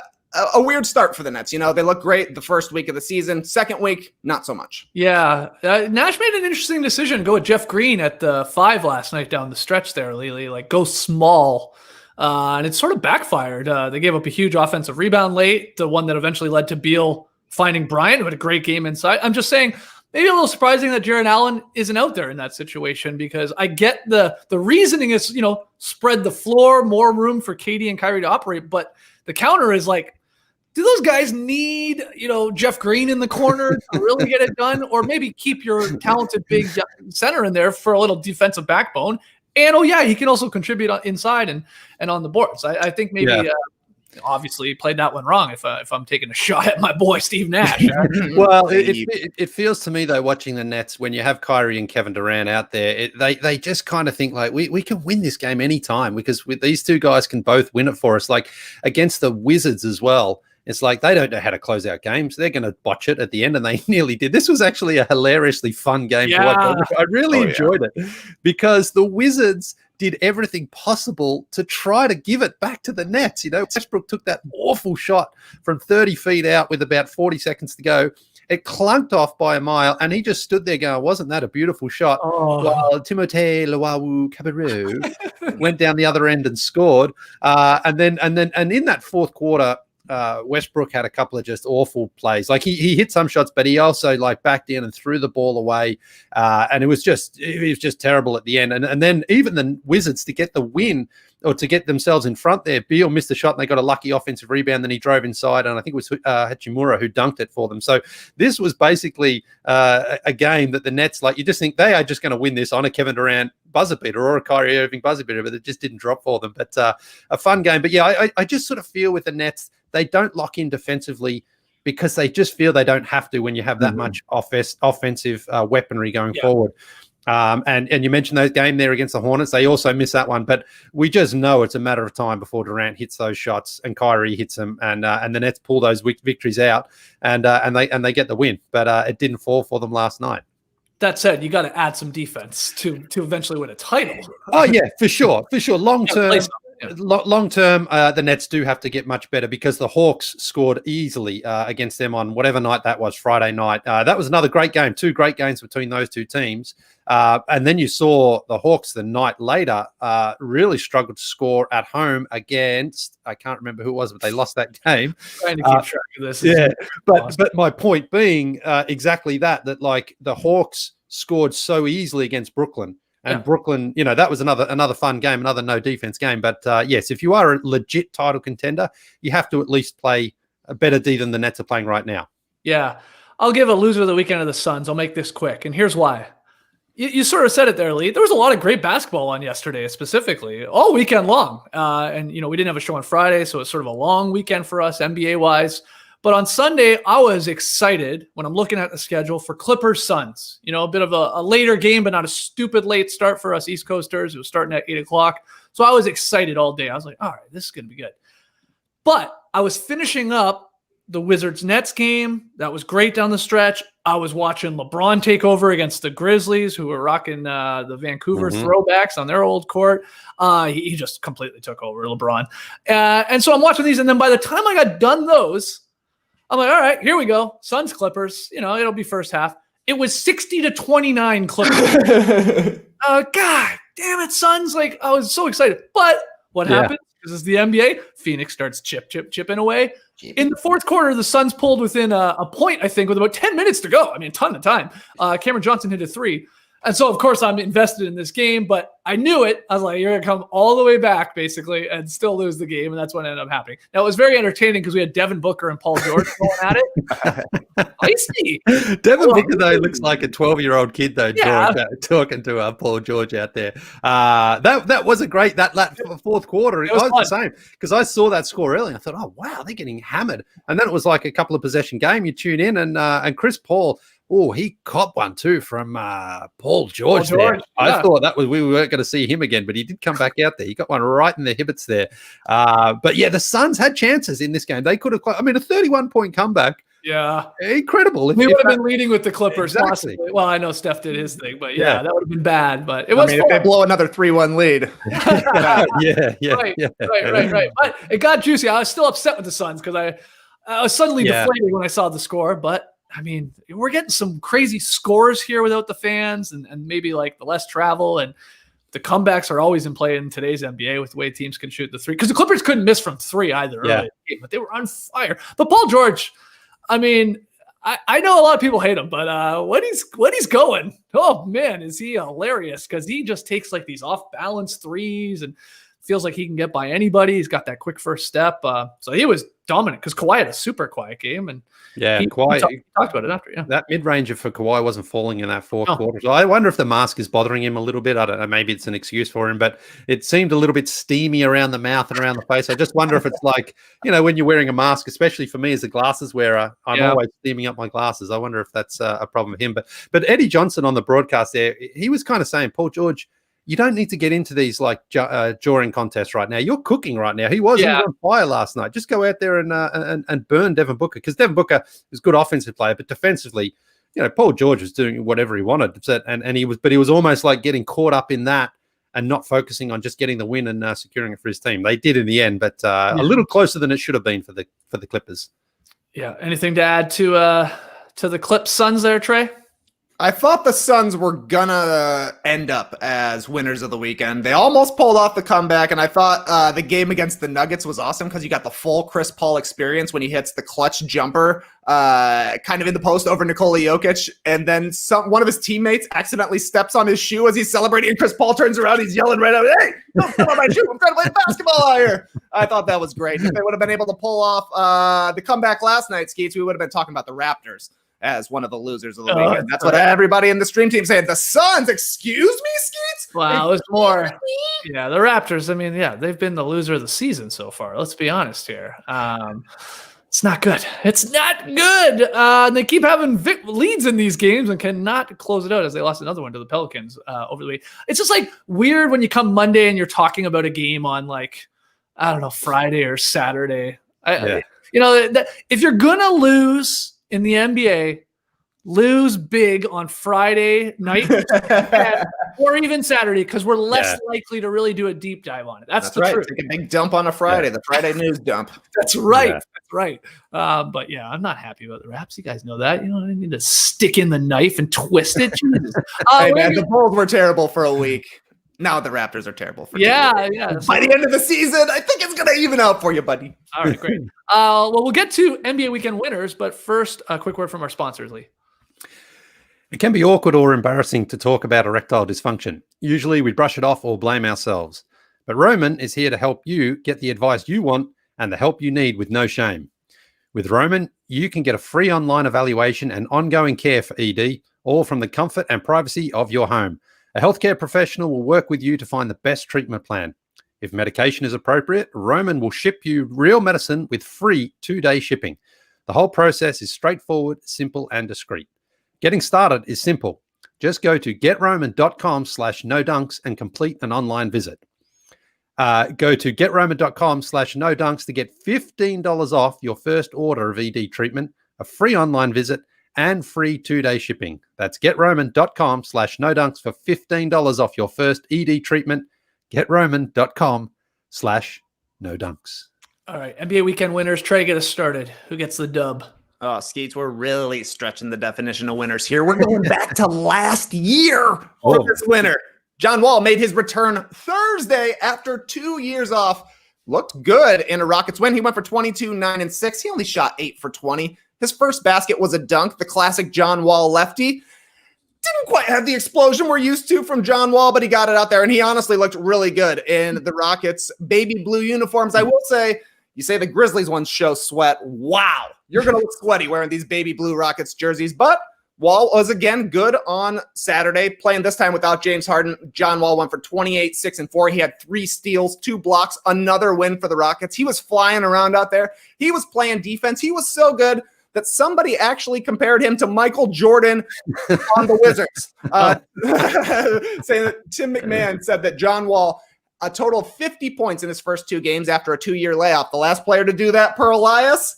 weird start for the Nets. They look great the first week of the season. Second week, not so much. Yeah. Nash made an interesting decision to go with Jeff Green at the 5 last night down the stretch there, Lily. Like, go small. And it sort of backfired. They gave up a huge offensive rebound late, the one that eventually led to Beal finding Bryant, who had a great game inside. I'm just saying, maybe a little surprising that Jared Allen isn't out there in that situation, because I get the reasoning is, spread the floor, more room for KD and Kyrie to operate. But the counter is like, do those guys need, Jeff Green in the corner to really get it done? Or maybe keep your talented big center in there for a little defensive backbone. And, he can also contribute inside and on the boards. I think maybe obviously played that one wrong if I'm taking a shot at my boy Steve Nash. Well, it feels to me, though, watching the Nets, when you have Kyrie and Kevin Durant out there, they just kind of think like, we can win this game anytime, because these 2 guys can both win it for us. Like against the Wizards as well. It's like they don't know how to close out games. They're going to botch it at the end, and they nearly did. This was actually a hilariously fun game to watch. I really enjoyed it, because the Wizards did everything possible to try to give it back to the Nets. Westbrook took that awful shot from 30 feet out with about 40 seconds to go. It clunked off by a mile, and he just stood there going, wasn't that a beautiful shot? While Timothée Luwawu-Cabarrot went down the other end and scored. And in that fourth quarter, Westbrook had a couple of just awful plays. Like he hit some shots, but he also like backed in and threw the ball away. And it was just terrible at the end. And then even the Wizards to get the win or to get themselves in front there, Beal missed a shot and they got a lucky offensive rebound. Then he drove inside, and I think it was Hachimura who dunked it for them. So this was basically a game that the Nets, like, you just think they are just going to win this on a Kevin Durant buzzer beater or a Kyrie Irving buzzer beater, but it just didn't drop for them. But a fun game. But yeah, I just sort of feel with the Nets, they don't lock in defensively because they just feel they don't have to when you have that much offensive weaponry going forward. And you mentioned those game there against the Hornets. They also miss that one, but we just know it's a matter of time before Durant hits those shots and Kyrie hits them, and the Nets pull those victories out, and they get the win. But it didn't fall for them last night. That said, you got to add some defense to eventually win a title. Oh yeah, for sure. Long term. Long term, the Nets do have to get much better because the Hawks scored easily against them on whatever night that was, Friday night. That was another great game, 2 great games between those two teams. And then you saw the Hawks the night later really struggled to score at home against, I can't remember who it was, but they lost that game. Trying to keep track of this. Yeah, but my point being exactly that like the Hawks scored so easily against Brooklyn. And Brooklyn, that was another fun game, another no defense game. But yes, if you are a legit title contender, you have to at least play a better D than the Nets are playing right now. Yeah. I'll give a loser of the weekend to the Suns. I'll make this quick. And here's why. You sort of said it there, Lee. There was a lot of great basketball on yesterday, specifically, all weekend long. And, we didn't have a show on Friday, so it's sort of a long weekend for us, NBA-wise. But on Sunday, I was excited when I'm looking at the schedule for Clippers Suns. A bit of a later game, but not a stupid late start for us East Coasters. It was starting at 8 o'clock. So I was excited all day. I was like, all right, this is going to be good. But I was finishing up the Wizards-Nets game. That was great down the stretch. I was watching LeBron take over against the Grizzlies, who were rocking the Vancouver throwbacks on their old court. He just completely took over, LeBron. And so I'm watching these, and then by the time I got done those, I'm like, all right, here we go. Suns Clippers. It'll be first half. It was 60-29 Clippers. God damn it, Suns. Like, I was so excited. But what happened? This is the NBA. Phoenix starts chipping away. In the fourth quarter, the Suns pulled within a point, I think, with about 10 minutes to go. I mean, a ton of time. Cameron Johnson hit a 3. And so, of course, I'm invested in this game, but I knew it. I was like, you're going to come all the way back, basically, and still lose the game, and that's what ended up happening. Now, it was very entertaining because we had Devin Booker and Paul George going at it. Icy. Devin Booker, though, looks like a 12-year-old kid, though, talking to Paul George out there. That was a great, that fourth quarter. It was the same, because I saw that score early, and I thought, oh, wow, they're getting hammered. And then it was like a couple of possession game. You tune in, and Chris Paul, he caught one too from Paul George there. I thought we weren't going to see him again, but he did come back out there. He got one right in the hibbits there. But yeah, the Suns had chances in this game. They could have, a 31-point comeback. Yeah. Incredible. We would have been leading with the Clippers. Exactly. Possibly. Well, I know Steph did his thing, but that would have been bad. But it was if they blow another 3-1 lead. Right. But it got juicy. I was still upset with the Suns because I was suddenly deflated when I saw the score, but we're getting some crazy scores here without the fans and maybe like the less travel, and the comebacks are always in play in today's NBA with the way teams can shoot the 3. Because the Clippers couldn't miss from 3 either early in the game, but they were on fire. But Paul George, I know a lot of people hate him, but when he's going, oh man, is he hilarious, because he just takes like these off-balance threes and feels like he can get by anybody. He's got that quick first step. So he was dominant because Kawhi had a super quiet game. And Kawhi talked about it after. Yeah, that mid-ranger for Kawhi wasn't falling in that fourth quarter. So I wonder if the mask is bothering him a little bit. I don't know. Maybe it's an excuse for him, but it seemed a little bit steamy around the mouth and around the face. I just wonder if it's like, when you're wearing a mask, especially for me as a glasses wearer, I'm always steaming up my glasses. I wonder if that's a problem for him. But Eddie Johnson on the broadcast there, he was kind of saying, Paul George, you don't need to get into these like jawing contests right now. You're cooking right now. He was on fire last night. Just go out there and burn Devin Booker, because Devin Booker is a good offensive player, but defensively, Paul George was doing whatever he wanted, and he was almost like getting caught up in that and not focusing on just getting the win and securing it for his team. They did in the end, but a little closer than it should have been for the Clippers. Yeah. Anything to add to the Clips Suns there, Trey? I thought the Suns were gonna end up as winners of the weekend. They almost pulled off the comeback, and I thought the game against the Nuggets was awesome because you got the full Chris Paul experience when he hits the clutch jumper kind of in the post over Nikola Jokic, and then one of his teammates accidentally steps on his shoe as he's celebrating, and Chris Paul turns around, he's yelling right out, "Hey, don't step on my shoe, I'm trying to play basketball out here." I thought that was great. If they would have been able to pull off the comeback last night, Skeets, we would have been talking about the Raptors as one of the losers of the weekend. That's what everybody in the stream team said. The Suns, excuse me, Skeets? Wow, it's more. Yeah, the Raptors. I mean, yeah, they've been the loser of the season so far. Let's be honest here. It's not good. It's not good. They keep having leads in these games and cannot close it out as they lost another one to the Pelicans over the week. It's just like weird when you come Monday and you're talking about a game on like, I don't know, Friday or Saturday. If you're going to lose in the NBA, lose big on Friday night or even Saturday because we're less likely to really do a deep dive on it. That's the right. truth. Take a big dump on a Friday, the Friday news dump. That's right. Yeah. That's right. But yeah, I'm not happy about the Raps. You guys know that. You know, I need to stick in the knife and twist it. Hey, man, the Bulls were terrible for a week. Now the Raptors are terrible for 2 weeks. Yeah. By the end of the season, I think it's going to even out for you, buddy. All right, great. Well, we'll get to NBA weekend winners, but first, a quick word from our sponsors, Lee. It can be awkward or embarrassing to talk about erectile dysfunction. Usually we brush it off or blame ourselves. But Roman is here to help you get the advice you want and the help you need with no shame. With Roman, you can get a free online evaluation and ongoing care for ED, all from the comfort and privacy of your home. A healthcare professional will work with you to find the best treatment plan. If medication is appropriate, Roman will ship you real medicine with free 2-day shipping. The whole process is straightforward, simple, and discreet. Getting started is simple. Just go to getroman.com/nodunks and complete an online visit. Go to getroman.com/nodunks to get $15 off your first order of ED treatment, a free online visit, and free 2-day shipping. That's getroman.com/nodunks for $15 off your first ED treatment. getroman.com/nodunks. All right, NBA weekend winners. Trey, get us started. Who gets the dub? Oh, Skeets, we're really stretching the definition of winners here. We're going back to last year for this winner. John Wall made his return Thursday after 2 years off. Looked good in a Rockets win. He went for 22, 9, and 6. He only shot 8 for 20. His first basket was a dunk, the classic John Wall lefty. Didn't quite have the explosion we're used to from John Wall, but he got it out there, and he honestly looked really good in the Rockets' baby blue uniforms. I will say, you say the Grizzlies ones show sweat. Wow, you're going to look sweaty wearing these baby blue Rockets jerseys, but Wall was again good on Saturday, playing this time without James Harden. John Wall went for 28, 6, and 4. He had 3 steals, 2 blocks, another win for the Rockets. He was flying around out there. He was playing defense. He was so good that somebody actually compared him to Michael Jordan on the Wizards. Saying that Tim McMahon said that John Wall, a total of 50 points in his first 2 games after a 2-year layoff. The last player to do that per Elias,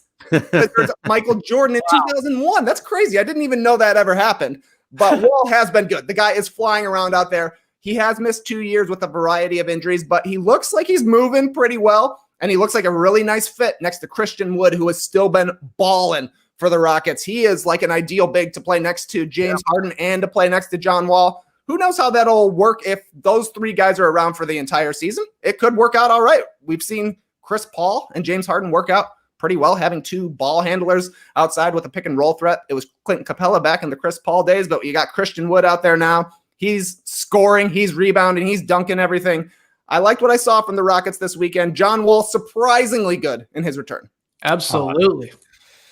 Michael Jordan in 2001. That's crazy. I didn't even know that ever happened. But Wall has been good. The guy is flying around out there. He has missed 2 years with a variety of injuries, but he looks like he's moving pretty well, and he looks like a really nice fit next to Christian Wood, who has still been balling for the Rockets. He is like an ideal big to play next to James Harden and to play next to John Wall. Who knows how that'll work if those 3 guys are around for the entire season? It could work out all right. We've seen Chris Paul and James Harden work out pretty well, having 2 ball handlers outside with a pick and roll threat. It was Clinton Capella back in the Chris Paul days, but you got Christian Wood out there now. He's scoring, he's rebounding, he's dunking everything. I liked what I saw from the Rockets this weekend. John Wall, surprisingly good in his return. Absolutely.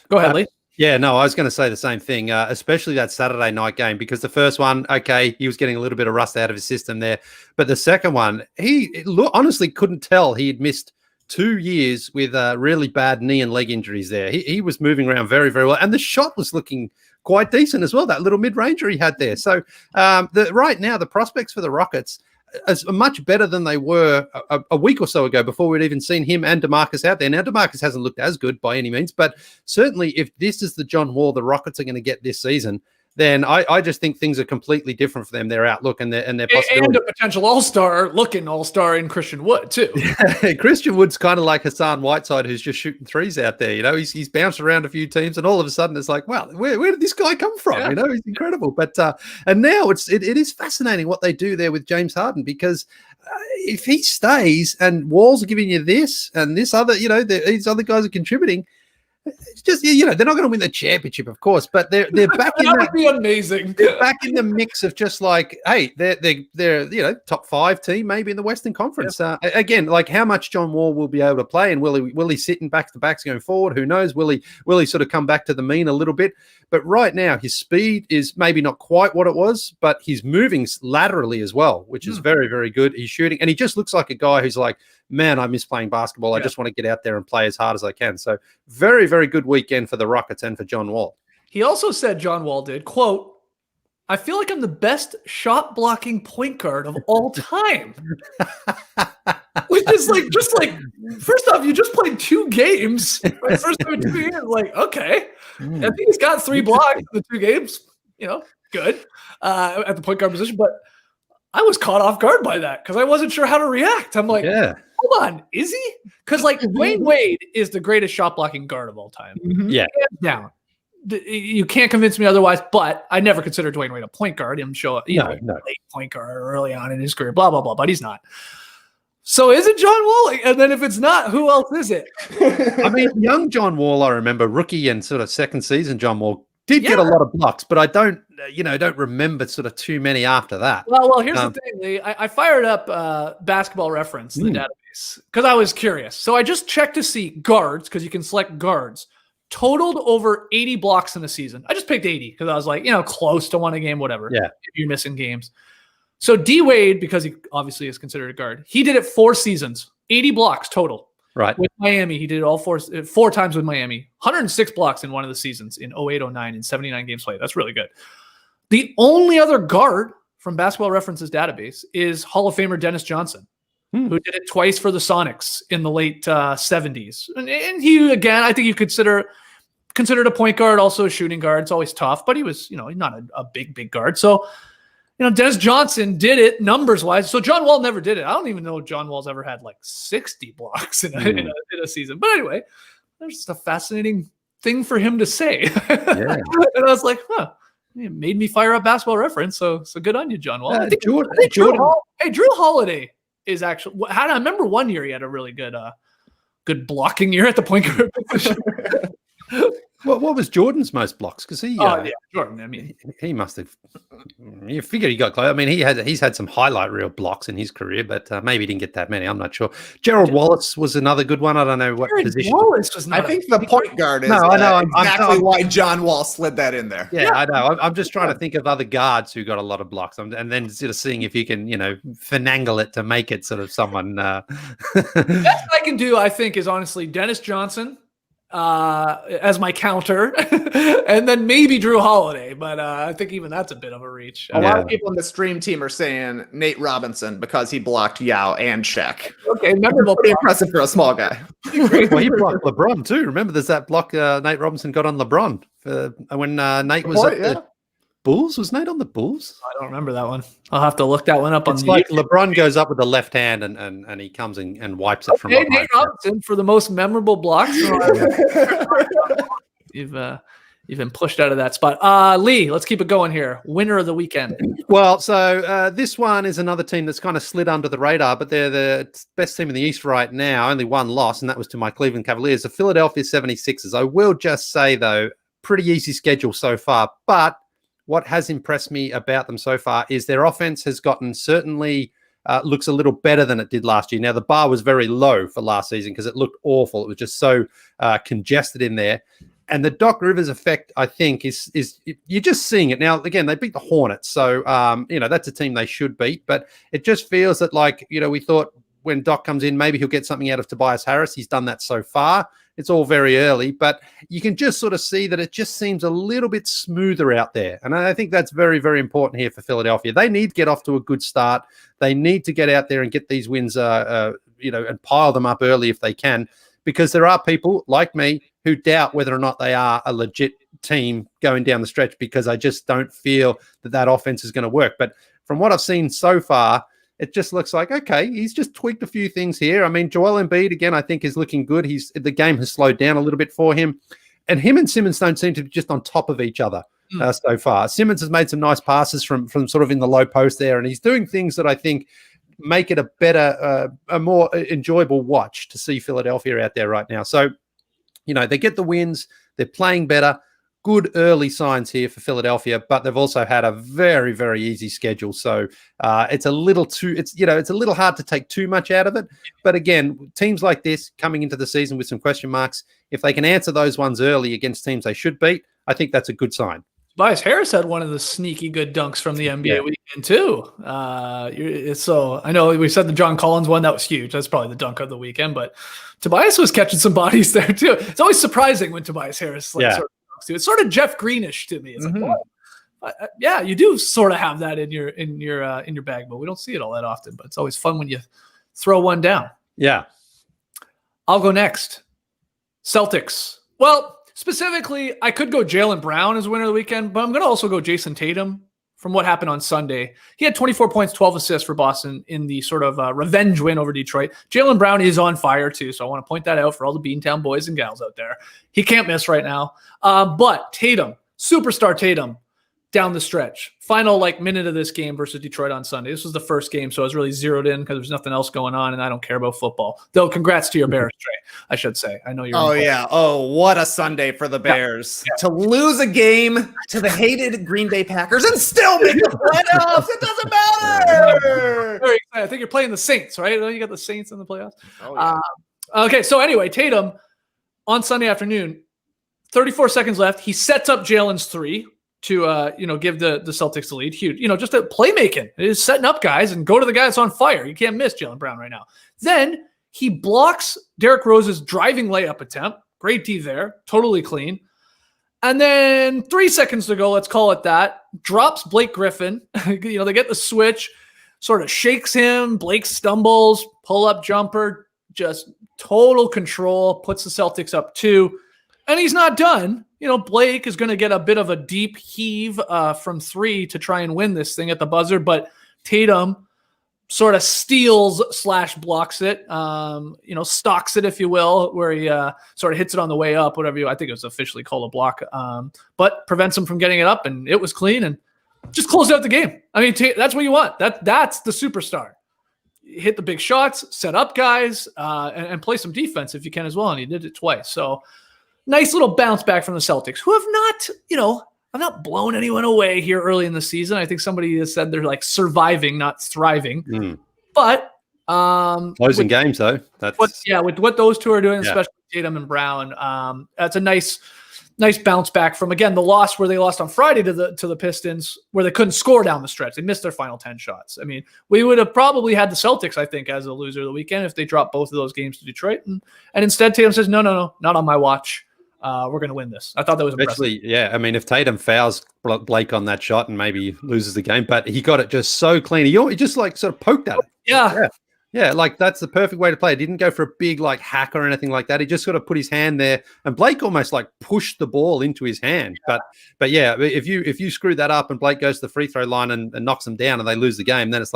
Go ahead, Lee. Yeah, no, I was going to say the same thing, especially that Saturday night game, because the first one, okay, he was getting a little bit of rust out of his system there. But the second one, he honestly couldn't tell he had missed 2 years with really bad knee and leg injuries there. He was moving around very, very well. And the shot was looking quite decent as well, that little mid-ranger he had there. So right now, the prospects for the Rockets is much better than they were a week or so ago before we'd even seen him and DeMarcus out there. Now, DeMarcus hasn't looked as good by any means, but certainly if this is the John Wall the Rockets are going to get this season, then I just think things are completely different for them, their outlook and their possibilities. And a potential looking all-star in Christian Wood, too. Christian Wood's kind of like Hassan Whiteside, who's just shooting threes out there. He's bounced around a few teams, and all of a sudden it's like, wow, where did this guy come from? Yeah. He's incredible. But and now it is fascinating what they do there with James Harden, because if he stays and Wall's giving you this and this other, these other guys are contributing. It's just, they're not going to win the championship, of course, but they're back in that would be amazing. They're back in the mix of just like, hey, they're top 5 team maybe in the Western Conference. Yeah. Again, like how much John Wall will be able to play, and will he sit in back-to-backs going forward? Who knows? Will he sort of come back to the mean a little bit? But right now, his speed is maybe not quite what it was, but he's moving laterally as well, which is very, very good. He's shooting, and he just looks like a guy who's like, man, I miss playing basketball. I just want to get out there and play as hard as I can. So very, very good weekend for the Rockets and for John Wall. He also said, John Wall did, quote, I feel like I'm the best shot blocking point guard of all time. Which is just like, first off, you just played 2 games. First time in 2 years, like, okay. I think he's got 3 blocks in the 2 games. Good at the point guard position. But I was caught off guard by that because I wasn't sure how to react. I'm like, hold on, is he? Because Dwayne Wade is the greatest shot blocking guard of all time. Yeah. Hands down. You can't convince me otherwise, but I never considered Dwayne Wade a point guard. Him show up, late point guard early on in his career, blah, blah, blah, but he's not. So is it John Wall? And then if it's not, who else is it? I mean, young John Wall, I remember rookie and sort of second season John Wall did get a lot of blocks, but I don't remember sort of too many after that. Well, here's the thing, Lee. I fired up Basketball Reference, the database, because I was curious. So I just checked to see guards, because you can select guards, totaled over 80 blocks in a season. I just picked 80 because I was like, close to 1 a game, whatever. Yeah. If you're missing games. So D Wade, because he obviously is considered a guard, he did it 4 seasons, 80 blocks total. Right. With Miami, he did it all 4 times with Miami. 106 blocks in one of the seasons in 08-09 in 79 games played. That's really good. The only other guard from Basketball Reference's database is Hall of Famer Dennis Johnson, who did it twice for the Sonics in the late 70s. And he, again, I think you considered a point guard, also a shooting guard. It's always tough, but he was, not a big guard. So, Dennis Johnson did it numbers-wise. So John Wall never did it. I don't even know if John Wall's ever had 60 blocks in a season. But anyway, there's just a fascinating thing for him to say. Yeah. And I was like, it made me fire up Basketball Reference. So good on you, John Wall. I think Drew Holiday is actually. I remember one year he had a really good blocking year at the point guard position. What was Jordan's most blocks? Because Jordan. I mean, he must have. You figure he got close. I mean, he's had some highlight reel blocks in his career, but maybe he didn't get that many. I'm not sure. Gerald Wallace was another good one. I don't know what position. Wallace was. I think the point guard is. No, I know exactly why John Wall slid that in there. Yeah, I know. I'm just trying to think of other guards who got a lot of blocks, and then sort of seeing if you can, finagle it to make it sort of someone. Best I can do, I think, is honestly Dennis Johnson. As my counter, and then maybe Drew Holiday, but I think even that's a bit of a reach. A lot of people in the stream team are saying Nate Robinson because he blocked Yao and Shaq. Okay, memorable. Pretty impressive for a small guy. Well, he blocked LeBron too. Remember, there's that block Nate Robinson got on LeBron when Nate was at the Bulls. Was Nate on the Bulls? I don't remember that one. I'll have to look that one up. It's like YouTube. LeBron goes up with the left hand and he comes and wipes it from behind. Nate Robinson for the most memorable blocks. You've been pushed out of that spot. Lee, let's keep it going here. Winner of the weekend. Well, so this one is another team that's kind of slid under the radar, but they're the best team in the East right now. Only one loss, and that was to my Cleveland Cavaliers, the Philadelphia 76ers. I will just say, though, pretty easy schedule so far, but what has impressed me about them so far is their offense has gotten certainly looks a little better than it did last year. Now, the bar was very low for last season because it looked awful. It was just so congested in there. And the Doc Rivers effect, I think, is you're just seeing it. Now, again, they beat the Hornets. So, that's a team they should beat. But it just feels that, we thought when Doc comes in, maybe he'll get something out of Tobias Harris. He's done that so far. It's all very early, but you can just sort of see that it just seems a little bit smoother out there. And I think that's very, very important here for Philadelphia. They need to get off to a good start. They need to get out there and get these wins, and pile them up early if they can, because there are people like me who doubt whether or not they are a legit team going down the stretch because I just don't feel that offense is going to work. But from what I've seen so far, it just looks like, okay, he's just tweaked a few things here. I mean, Joel Embiid, again, I think is looking good. The game has slowed down a little bit for him. And him and Simmons don't seem to be just on top of each other so far. Simmons has made some nice passes from sort of in the low post there, and he's doing things that I think make it a better, a more enjoyable watch to see Philadelphia out there right now. So, they get the wins. They're playing better. Good early signs here for Philadelphia, but they've also had a very, very easy schedule. So it's a little hard to take too much out of it. But again, teams like this coming into the season with some question marks, if they can answer those ones early against teams they should beat, I think that's a good sign. Tobias Harris had one of the sneaky good dunks from the NBA weekend too. So I know we said the John Collins one, that was huge. That's probably the dunk of the weekend, but Tobias was catching some bodies there too. It's always surprising when Tobias Harris sort of dunks too. It's sort of Jeff Greenish to me. It's like, you do sort of have that in your bag, but we don't see it all that often. But it's always fun when you throw one down. Yeah. I'll go next. Celtics. Well, specifically, I could go Jaylen Brown as winner of the weekend, but I'm going to also go Jason Tatum from what happened on Sunday. He had 24 points, 12 assists for Boston in the sort of revenge win over Detroit. Jaylen Brown is on fire too, so I want to point that out for all the Beantown boys and gals out there. He can't miss right now. But Tatum, superstar Tatum, down the stretch. Final minute of this game versus Detroit on Sunday. This was the first game, so I was really zeroed in because there's nothing else going on, and I don't care about football. Though, congrats to your Bears, Trey, I should say. I know you're. Oh, yeah. Oh, what a Sunday for the Bears. Yeah. To lose a game to the hated Green Bay Packers and still make the playoffs. It doesn't matter. Very excited. I think you're playing the Saints, right? You got the Saints in the playoffs. Oh, yeah. Okay, so anyway, Tatum on Sunday afternoon, 34 seconds left. He sets up Jalen's three to give the Celtics the lead. Huge, just a playmaking. It is setting up guys and go to the guy that's on fire. You can't miss Jaylen Brown right now. Then he blocks Derrick Rose's driving layup attempt. Great D there, totally clean. And then 3 seconds to go, let's call it that, drops Blake Griffin. They get the switch, sort of shakes him. Blake stumbles, pull-up jumper, just total control, puts the Celtics up 2. And he's not done. Blake is going to get a bit of a deep heave from 3 to try and win this thing at the buzzer, but Tatum sort of steals / blocks it, stalks it, if you will, where he sort of hits it on the way up, whatever I think it was officially called a block, but prevents him from getting it up, and it was clean and just closed out the game. I mean, that's what you want. That's the superstar. Hit the big shots, set up guys, and play some defense if you can as well, and he did it twice. So nice little bounce back from the Celtics, who have not, I've not blown anyone away here early in the season. I think somebody has said they're surviving, not thriving. But closing games though. With what those two are doing, especially Tatum and Brown, that's a nice bounce back from, again, the loss where they lost on Friday to the Pistons, where they couldn't score down the stretch. They missed their final 10 shots. I mean, we would have probably had the Celtics, I think, as a loser of the weekend if they dropped both of those games to Detroit. And instead Tatum says, no, not on my watch. We're going to win this. I thought that was impressive. Actually, yeah. I mean, if Tatum fouls Blake on that shot and maybe loses the game, but he got it just so clean. He just sort of poked at it. Yeah. Yeah, that's the perfect way to play. He didn't go for a big hack or anything like that. He just sort of put his hand there, and Blake almost pushed the ball into his hand. Yeah. But yeah, if you screw that up and Blake goes to the free throw line and knocks them down and they lose the game, then it's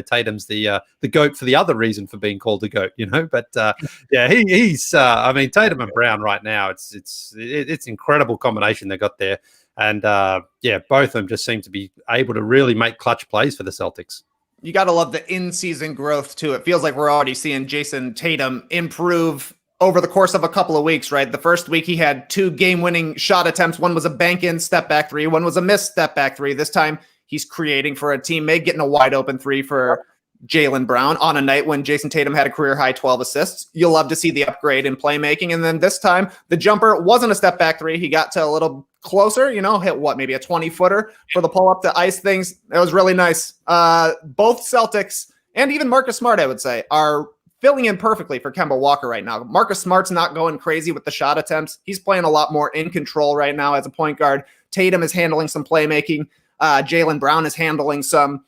Tatum's the GOAT for the other reason for being called the GOAT, But yeah, he's Tatum and Brown right now. It's incredible combination they got there, and both of them just seem to be able to really make clutch plays for the Celtics. You got to love the in-season growth, too. It feels like we're already seeing Jason Tatum improve over the course of a couple of weeks, right? The first week he had 2 game-winning shot attempts. One was a bank-in step-back 3. One was a missed step-back 3. This time he's creating for a teammate, getting a wide-open 3 for Jaylen Brown on a night when Jason Tatum had a career-high 12 assists. You'll love to see the upgrade in playmaking. And then this time, the jumper wasn't a step-back 3. He got to a little closer, hit maybe a 20-footer for the pull-up to ice things. It was really nice. Both Celtics and even Marcus Smart, I would say, are filling in perfectly for Kemba Walker right now. Marcus Smart's not going crazy with the shot attempts. He's playing a lot more in control right now as a point guard. Tatum is handling some playmaking. Jaylen Brown is handling some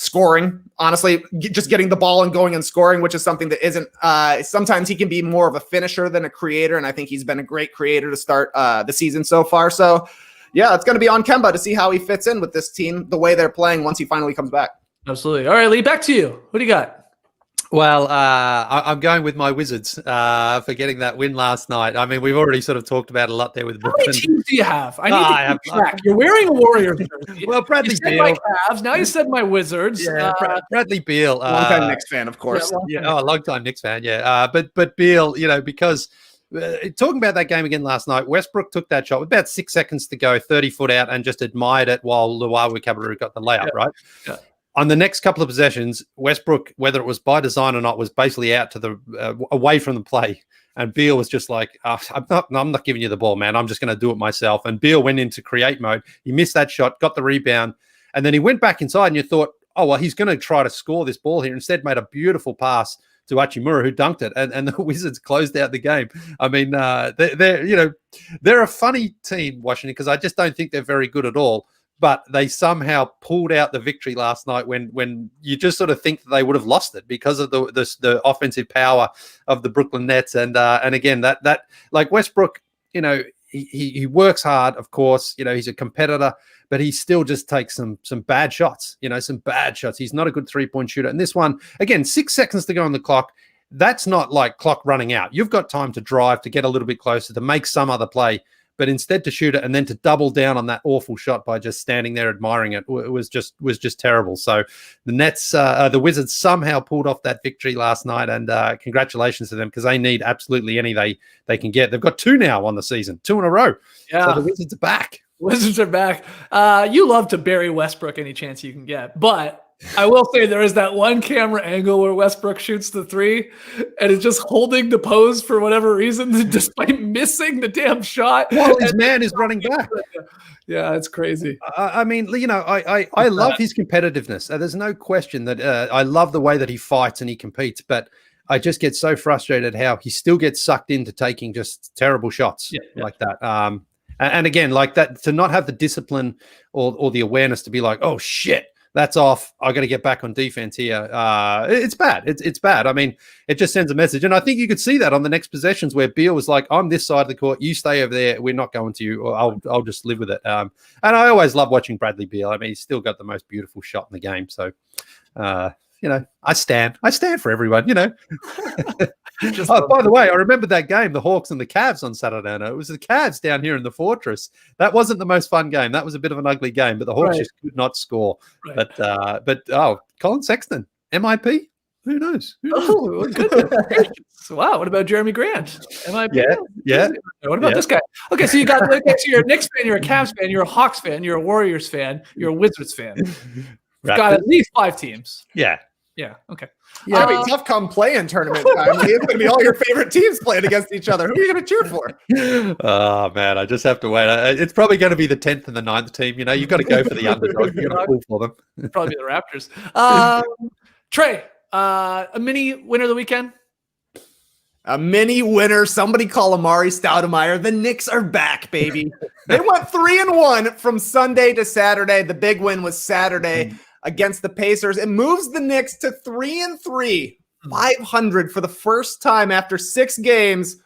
scoring, honestly, just getting the ball and going and scoring, which is something that isn't, sometimes he can be more of a finisher than a creator. And I think he's been a great creator to start the season so far. So yeah, it's going to be on Kemba to see how he fits in with this team, the way they're playing once he finally comes back. Absolutely. All right, Lee, back to you. What do you got? Well, I'm going with my Wizards for getting that win last night. I mean, we've already sort of talked about a lot there with Brooklyn. How many teams do you have? I need to keep track. You're wearing a Warriors jersey. Well, Bradley Beal. My Cavs. Now you said my Wizards. Yeah, Bradley Beal. Longtime Knicks fan, of course. Yeah, long-time Knicks fan, yeah. But Beal, because talking about that game again last night, Westbrook took that shot with about 6 seconds to go, 30 foot out, and just admired it while Luau Cabarrot got the layup, right? Yeah. On the next couple of possessions, Westbrook, whether it was by design or not, was basically out to the away from the play. And Beal was just like, I'm not giving you the ball, man. I'm just going to do it myself. And Beal went into create mode. He missed that shot, got the rebound. And then he went back inside and you thought, oh, well, he's going to try to score this ball here. Instead, made a beautiful pass to Hachimura, who dunked it. And the Wizards closed out the game. I mean, they're a funny team, Washington, because I just don't think they're very good at all. But they somehow pulled out the victory last night when you just sort of think that they would have lost it because of the offensive power of the Brooklyn Nets. And again, that like Westbrook, he works hard, of course, he's a competitor, but he still just takes some bad shots, some bad shots. He's not a good 3-point shooter. And this one, again, 6 seconds to go on the clock. That's not like clock running out. You've got time to drive, to get a little bit closer, to make some other play. But instead to shoot it and then to double down on that awful shot by just standing there admiring it was just terrible. So the Nets, the Wizards somehow pulled off that victory last night, and congratulations to them because they need absolutely any they can get. They've got 2 now on the season, 2 in a row. Yeah, so the Wizards are back. Wizards are back. You love to bury Westbrook any chance you can get, but I will say there is that one camera angle where Westbrook shoots the 3 and is just holding the pose for whatever reason, despite missing the damn shot. Well, his man is running back. Yeah, it's crazy. I mean, I love his competitiveness. There's no question that I love the way that he fights and he competes, but I just get so frustrated how he still gets sucked into taking just terrible shots like that. And again, like that, to not have the discipline or the awareness to be like, oh, shit. That's off. I got to get back on defense here. It's bad. It's bad. I mean, it just sends a message. And I think you could see that on the next possessions where Beal was like, I'm this side of the court. You stay over there. We're not going to you. Or I'll just live with it. And I always love watching Bradley Beal. I mean, he's still got the most beautiful shot in the game. So, I stand for everyone, By the way, I remember that game, the Hawks and the Cavs on Saturday night. It was the Cavs down here in the Fortress. That wasn't the most fun game. That was a bit of an ugly game, but the Hawks just could not score. Right. But Colin Sexton, MIP? Who knows? Oh, goodness. Wow. What about Jeremy Grant? MIP? Yeah. What about this guy? Okay, so so you're a Knicks fan, you're a Cavs fan, you're a Hawks fan, you're a Warriors fan, you're a Wizards fan. You've got at least 5 teams. Yeah. Yeah. Okay. Yeah, it'll be tough come play-in tournament time. It's going to be all your favorite teams playing against each other. Who are you going to cheer for? Oh, man, I just have to wait. It's probably going to be the 10th and the 9th team. You've got to go for the underdog. You've got to pull for them. Probably the Raptors. Trey, a mini winner of the weekend? A mini winner. Somebody call Amari Stoudemire. The Knicks are back, baby. They went 3-1 from Sunday to Saturday. The big win was Saturday against the Pacers. It moves the Knicks to 3-3, 500 for the first time after 6 games,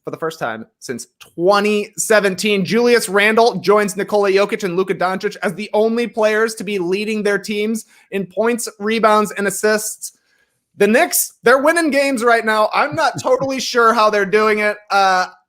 for the first time since 2017. Julius Randle joins Nikola Jokic and Luka Doncic as the only players to be leading their teams in points, rebounds, and assists. The Knicks, they're winning games right now. I'm not totally sure how they're doing it.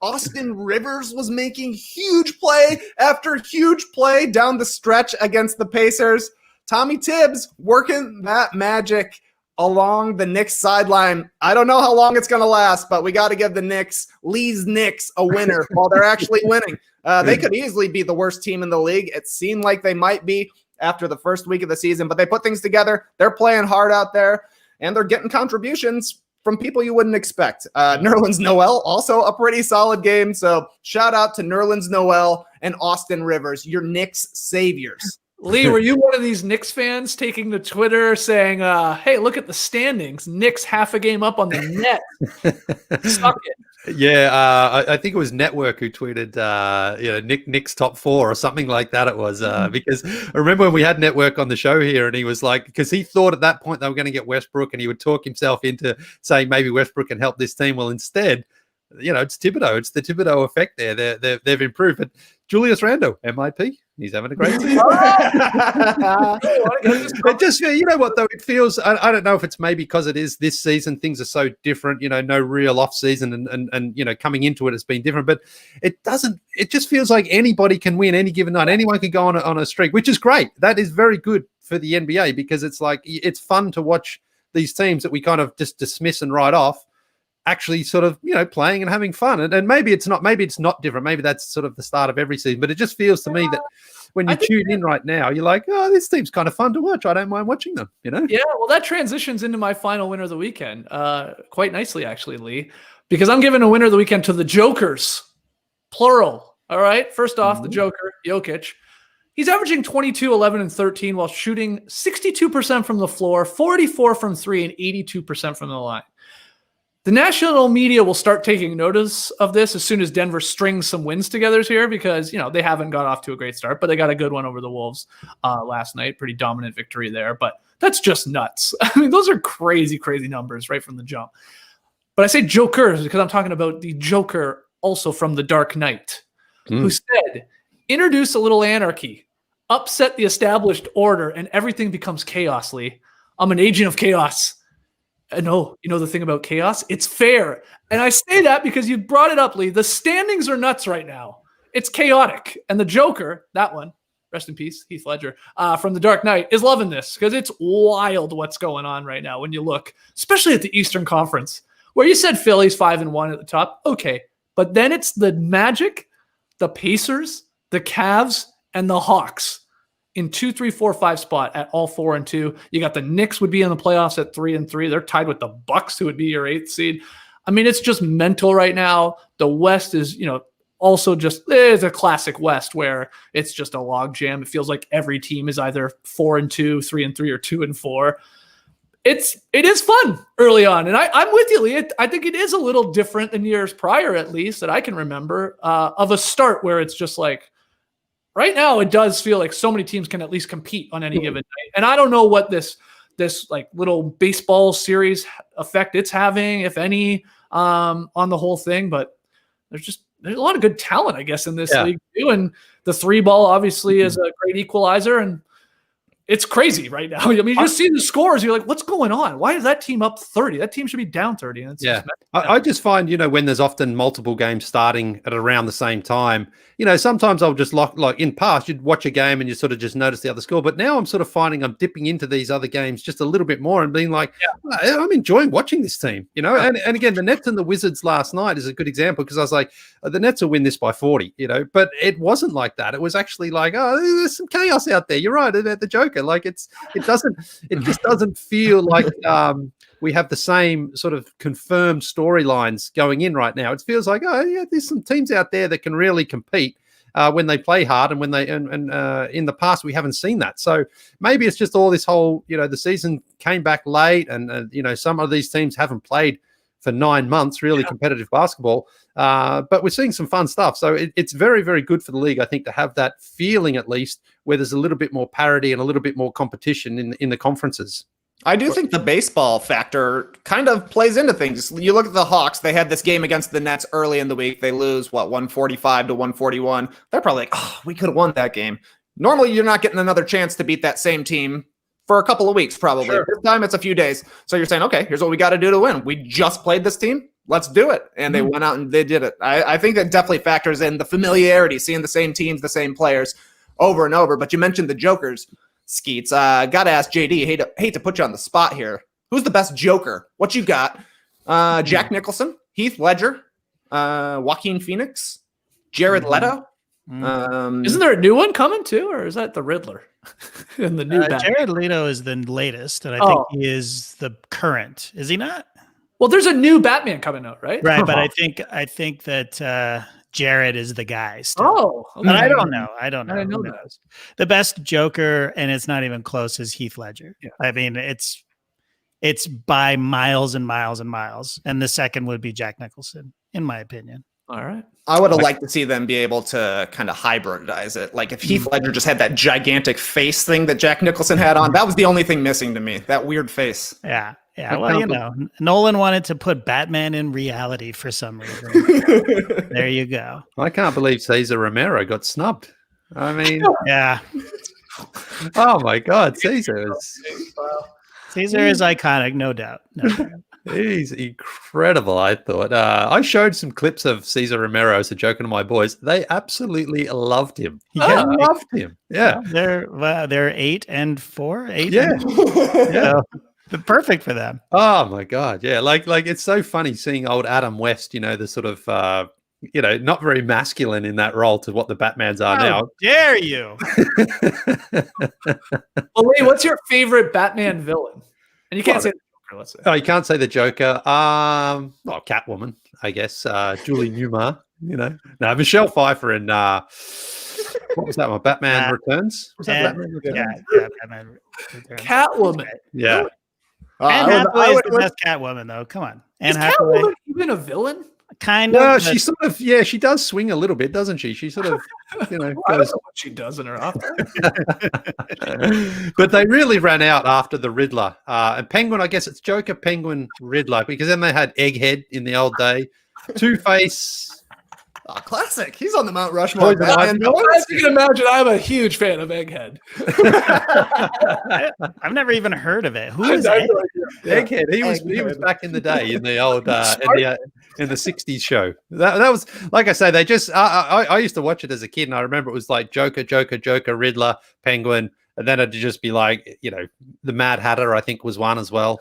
Austin Rivers was making huge play after huge play down the stretch against the Pacers. Tommy Tibbs working that magic along the Knicks sideline. I don't know how long it's going to last, but we got to give the Lee's Knicks a winner while they're actually winning. They could easily be the worst team in the league. It seemed like they might be after the first week of the season, but they put things together. They're playing hard out there, and they're getting contributions from people you wouldn't expect. Nerlens Noel, also a pretty solid game. So shout out to Nerlens Noel and Austin Rivers, your Knicks saviors. Lee, were you one of these Knicks fans taking to Twitter saying, hey, look at the standings. Knicks half a game up on the net. Suck it. Yeah, I think it was Network who tweeted, Nick's top 4 or something like that. It was because I remember when we had Network on the show here, and he was like, because he thought at that point they were going to get Westbrook, and he would talk himself into saying maybe Westbrook can help this team. Well, instead, it's Thibodeau. It's the Thibodeau effect there. They've improved. But Julius Randle, MIP, he's having a great season. It just, you know what, though? It feels, I don't know if it's maybe because it is this season, things are so different, no real off season and coming into it has been different, but it just feels like anybody can win any given night. Anyone can go on a streak, which is great. That is very good for the NBA because it's like, it's fun to watch these teams that we kind of just dismiss and write off actually sort of, playing and having fun. And maybe it's not different. Maybe that's sort of the start of every season, but it just feels to me that when you tune in right now, you're like, oh, this team's kind of fun to watch. I don't mind watching them, Yeah, well, that transitions into my final winner of the weekend quite nicely, actually, Lee, because I'm giving a winner of the weekend to the Jokers, plural. All right. First off, the Joker, Jokic. He's averaging 22, 11, and 13 while shooting 62% from the floor, 44 from 3, and 82% from the line. The national media will start taking notice of this as soon as Denver strings some wins together here because, they haven't got off to a great start, but they got a good one over the Wolves last night. Pretty dominant victory there, but that's just nuts. I mean, those are crazy, crazy numbers right from the jump. But I say Jokers because I'm talking about the Joker also from The Dark Knight, who said, introduce a little anarchy, upset the established order, and everything becomes chaos, Lee. I'm an agent of chaos. No, the thing about chaos? It's fair. And I say that because you brought it up, Lee. The standings are nuts right now. It's chaotic. And the Joker, that one, rest in peace, Heath Ledger, from The Dark Knight, is loving this because it's wild what's going on right now when you look, especially at the Eastern Conference, where you said Philly's 5-1 at the top. Okay. But then it's the Magic, the Pacers, the Cavs, and the Hawks in 2, 3, 4, 5 spot at all 4 and 2. You got the Knicks would be in the playoffs at 3 and 3. They're tied with the Bucks, who would be your 8th seed. I mean, it's just mental right now. The West is, also just it's a classic West where it's just a log jam. It feels like every team is either 4 and 2, 3 and 3, or 2 and 4. It is fun early on, and I'm with you, Lee. I think it is a little different than years prior, at least that I can remember, of a start where it's just like. Right now, it does feel like so many teams can at least compete on any given night. And I don't know what this like little baseball series effect it's having, if any, on the whole thing. But there's a lot of good talent, I guess, in this league too. And the 3-ball obviously is a great equalizer. And it's crazy right now. I mean, you just see the scores. You're like, what's going on? Why is that team up 30? That team should be down 30. And I just find, when there's often multiple games starting at around the same time, sometimes I'll just like in past, you'd watch a game and you sort of just notice the other score. But now I'm sort of finding I'm dipping into these other games just a little bit more and being like, I'm enjoying watching this team, And again, the Nets and the Wizards last night is a good example because I was like, the Nets will win this by 40, but it wasn't like that. It was actually like, there's some chaos out there. You're right. The Joker. Like it just doesn't feel like we have the same sort of confirmed storylines going in right now. It feels like, there's some teams out there that can really compete when they play hard, and when they and in the past we haven't seen that. So maybe it's just all this whole, the season came back late, and some of these teams haven't played for 9 months, really competitive basketball. But we're seeing some fun stuff. So it's very, very good for the league, I think, to have that feeling at least where there's a little bit more parity and a little bit more competition in the conferences. I do think the baseball factor kind of plays into things. You look at the Hawks, they had this game against the Nets early in the week. They lose, 145 to 141. They're probably like, we could have won that game. Normally, you're not getting another chance to beat that same team for a couple of weeks, probably. Sure. This time, it's a few days. So you're saying, okay, here's what we got to do to win. We just played this team. Let's do it. And they went out and they did it. I think that definitely factors in the familiarity, seeing the same teams, the same players over and over. But you mentioned the Jokers. Skeets, got to ask JD, hate to put you on the spot here. Who's the best Joker? What you got? Jack Nicholson, Heath Ledger, Joaquin Phoenix, Jared Leto. Isn't there a new one coming too, or is that the Riddler? In the new Jared Leto is the latest, and I think he is the current. Is he not? Well, there's a new Batman coming out, right? Right, but I think that Jared is the guy still. Oh, okay. But I don't know. I didn't know that. The best Joker, and it's not even close, is Heath Ledger. Yeah. I mean, it's by miles and miles and miles. And the second would be Jack Nicholson. in my opinion. All right. I would have liked to see them be able to kind of hybridize it. Like if Heath Ledger just had that gigantic face thing that Jack Nicholson had on, that was the only thing missing to me. That weird face. Yeah. Yeah. Well, Nolan wanted to put Batman in reality for some reason. There you go. I can't believe Cesar Romero got snubbed. I mean, yeah. Oh my God, Cesar is iconic, no doubt. He's incredible. I thought I showed some clips of Cesar Romero as a joke to my boys. They absolutely loved him. Yeah, loved him. Yeah, they're 8 and 4. 8. Yeah, yeah. Perfect for them. Oh my God, yeah. Like it's so funny seeing old Adam West. The sort of not very masculine in that role to what the Batmans are now. How dare you? Well, Lee, what's your favorite Batman villain? And you can't say the Joker, let's say. Oh, you can't say the Joker. Well, Catwoman, I guess. Julie Newmar, No, Michelle Pfeiffer in what was that one? Batman Returns? Was that Batman Returns? Yeah, Batman Returns. Catwoman. Yeah. Anne Hathaway is the best Catwoman, though. Come on. Is Catwoman even a villain? Kind of. Well, she sort of, she does swing a little bit, doesn't she? She sort of, I don't know what she does in her office. But they really ran out after the Riddler. And Penguin, I guess it's Joker, Penguin, Riddler, because then they had Egghead in the old day. Two-Face. Classic. He's on the Mount Rushmore. As you can imagine, I'm a huge fan of Egghead. I've never even heard of it. Who is Egghead? Egghead. He was back in the day in the old in the 60s show. That was, like I say, they just I used to watch it as a kid, and I remember it was like Joker, Riddler, Penguin, and then it'd just be like, the Mad Hatter, I think, was one as well.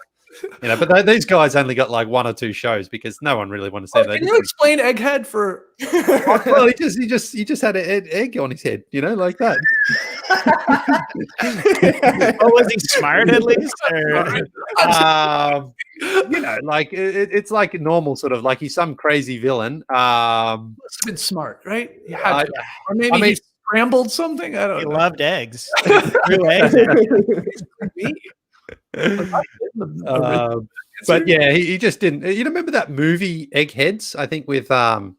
But these guys only got like 1 or 2 shows because no one really wanted to see that. Can you explain Egghead for? Well, he just had an egg on his head, like that. Was he smart at least? It's like a normal sort of like he's some crazy villain. Must have been smart, right? Or maybe he scrambled something. I don't know. He loved eggs. Threw eggs. But yeah, he just didn't. You remember that movie Eggheads? I think with Conehead?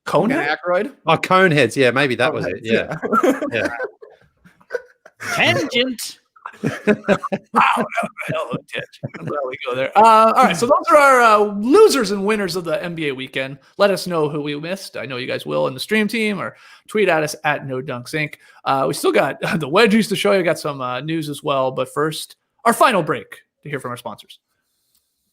Aykroyd. Oh, Coneheads. Yeah, maybe that was it. Yeah, yeah. Tangent. Wow, hell of a tangent. I'm glad we go there. All right, so those are our losers and winners of the NBA weekend. Let us know who we missed. I know you guys will in the stream team, or tweet at us at No Dunks Inc. We still got the wedgies to show you. Got some news as well, but first, our final break to hear from our sponsors.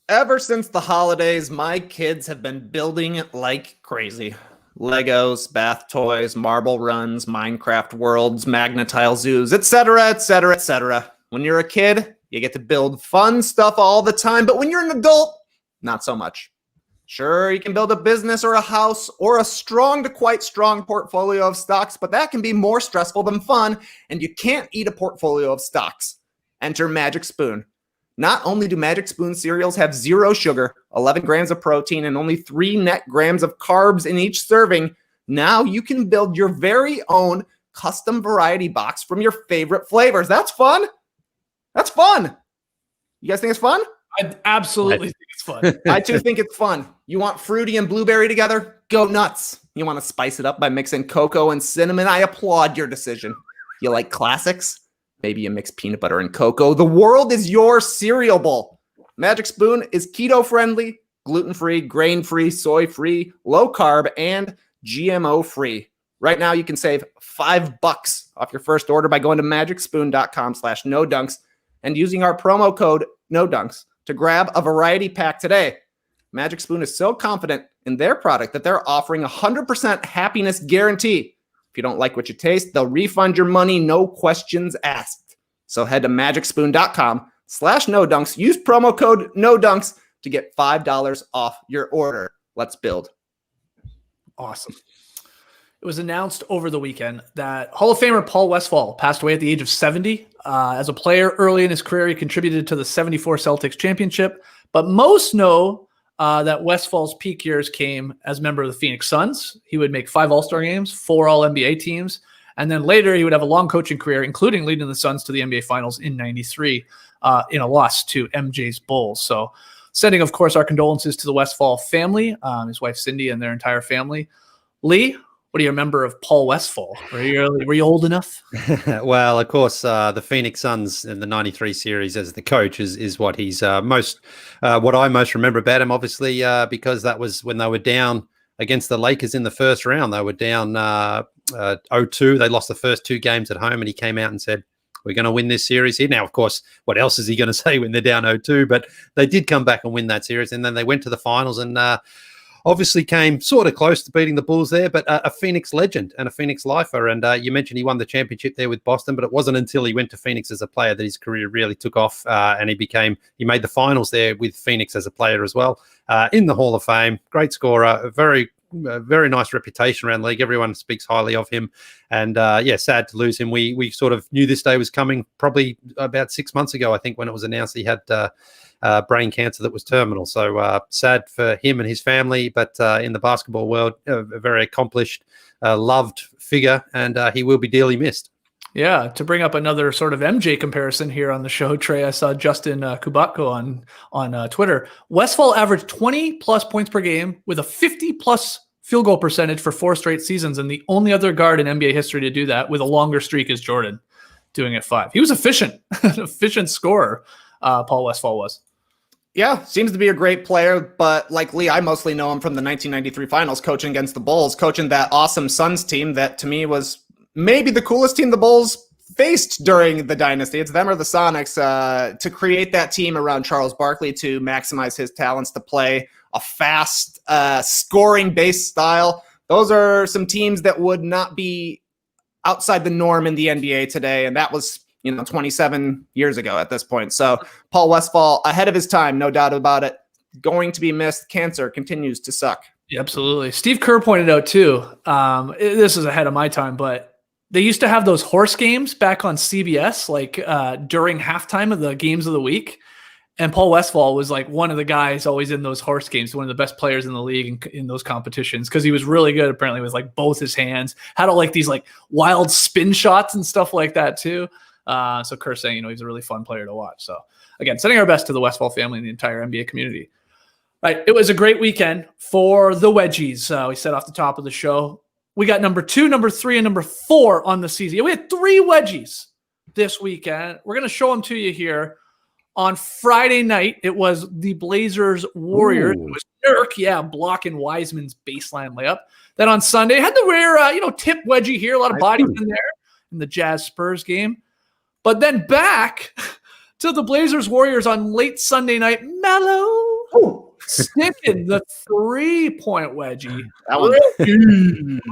Ever since the holidays, my kids have been building like crazy. Legos, bath toys, marble runs, Minecraft worlds, Magnetile zoos, etc., etc., etc. When you're a kid, you get to build fun stuff all the time, but when you're an adult, not so much. Sure, you can build a business or a house or a strong to quite strong portfolio of stocks, but that can be more stressful than fun, and you can't eat a portfolio of stocks. Enter Magic Spoon. Not only do Magic Spoon cereals have 0 sugar, 11 grams of protein, and only 3 net grams of carbs in each serving, now you can build your very own custom variety box from your favorite flavors. That's fun. That's fun. You guys think it's fun? I absolutely think it's fun. I too think it's fun. You want fruity and blueberry together? Go nuts. You want to spice it up by mixing cocoa and cinnamon? I applaud your decision. You like classics? Maybe you mix peanut butter and cocoa. The world is your cereal bowl. Magic Spoon is keto-friendly, gluten-free, grain-free, soy-free, low-carb, and GMO-free. Right now, you can save $5 off your first order by going to magicspoon.com/nodunks and using our promo code NODUNKS to grab a variety pack today. Magic Spoon is so confident in their product that they're offering a 100% happiness guarantee. If you don't like what you taste, they'll refund your money, no questions asked. So head to magicspoon.com/nodunks. Use promo code NODUNKS to get $5 off your order. Let's build. Awesome. It was announced over the weekend that Hall of Famer Paul Westfall passed away at the age of 70. As a player early in his career, he contributed to the 74 Celtics championship, but most know that Westfall's peak years came as a member of the Phoenix Suns. He would make 5 All-Star games, 4 All-NBA teams, and then later he would have a long coaching career, including leading the Suns to the NBA Finals in '93 in a loss to MJ's Bulls. So Sending, of course, our condolences to the Westfall family, his wife Cindy and their entire family. Lee, what do you remember of Paul Westfall? Were you old enough? Well, of course, the Phoenix Suns in the '93 series as the coach is what he's what I most remember about him. Obviously, because that was when they were down against the Lakers in the first round. They were down 0-2. They lost the first 2 games at home, and he came out and said, "We're going to win this series here." Now, of course, what else is he going to say when they're down 0-2? But they did come back and win that series, and then they went to the finals and obviously came sort of close to beating the Bulls there, but a Phoenix legend and a Phoenix lifer. And you mentioned he won the championship there with Boston, but it wasn't until he went to Phoenix as a player that his career really took off, and he made the finals there with Phoenix as a player as well, in the Hall of Fame. Great scorer, a very nice reputation around the league. Everyone speaks highly of him, and sad to lose him. We sort of knew this day was coming probably about 6 months ago, I think, when it was announced he had brain cancer that was terminal. So sad for him and his family, but in the basketball world, a very accomplished, loved figure, and he will be dearly missed. Yeah, to bring up another sort of MJ comparison here on the show, Trey, I saw Justin Kubatko on Twitter. Westfall averaged 20-plus points per game with a 50-plus field goal percentage for 4 straight seasons, and the only other guard in NBA history to do that with a longer streak is Jordan, doing it 5. He was efficient, an efficient scorer, Paul Westfall was. Yeah, seems to be a great player, but like Lee, I mostly know him from the 1993 finals, coaching against the Bulls, coaching that awesome Suns team that to me was maybe the coolest team the Bulls faced during the dynasty. It's them or the Sonics, to create that team around Charles Barkley to maximize his talents, to play a fast, scoring-based style. Those are some teams that would not be outside the norm in the NBA today, and that was 27 years ago at this point. So Paul Westfall, ahead of his time, no doubt about it. Going to be missed. Cancer continues to suck. Yeah, absolutely. Steve Kerr pointed out too, this is ahead of my time, but they used to have those horse games back on CBS, like during halftime of the games of the week. And Paul Westfall was like one of the guys always in those horse games, one of the best players in the league in those competitions, because he was really good apparently with like both his hands, had all like these like wild spin shots and stuff like that too. So Kerr saying, he's a really fun player to watch. So again, sending our best to the Westfall family and the entire NBA community. Right. It was a great weekend for the wedgies. We said off the top of the show, we got number 2, number 3, and number 4 on the season. We had 3 wedgies this weekend. We're going to show them to you here. On Friday night, it was the Blazers Warriors. Ooh. It was Nurk, blocking Wiseman's baseline layup. Then on Sunday, had the rare, tip wedgie here, a lot of bodies in there in the Jazz Spurs game. But then back to the Blazers Warriors on late Sunday night, Melo sticking the 3-point wedgie. That one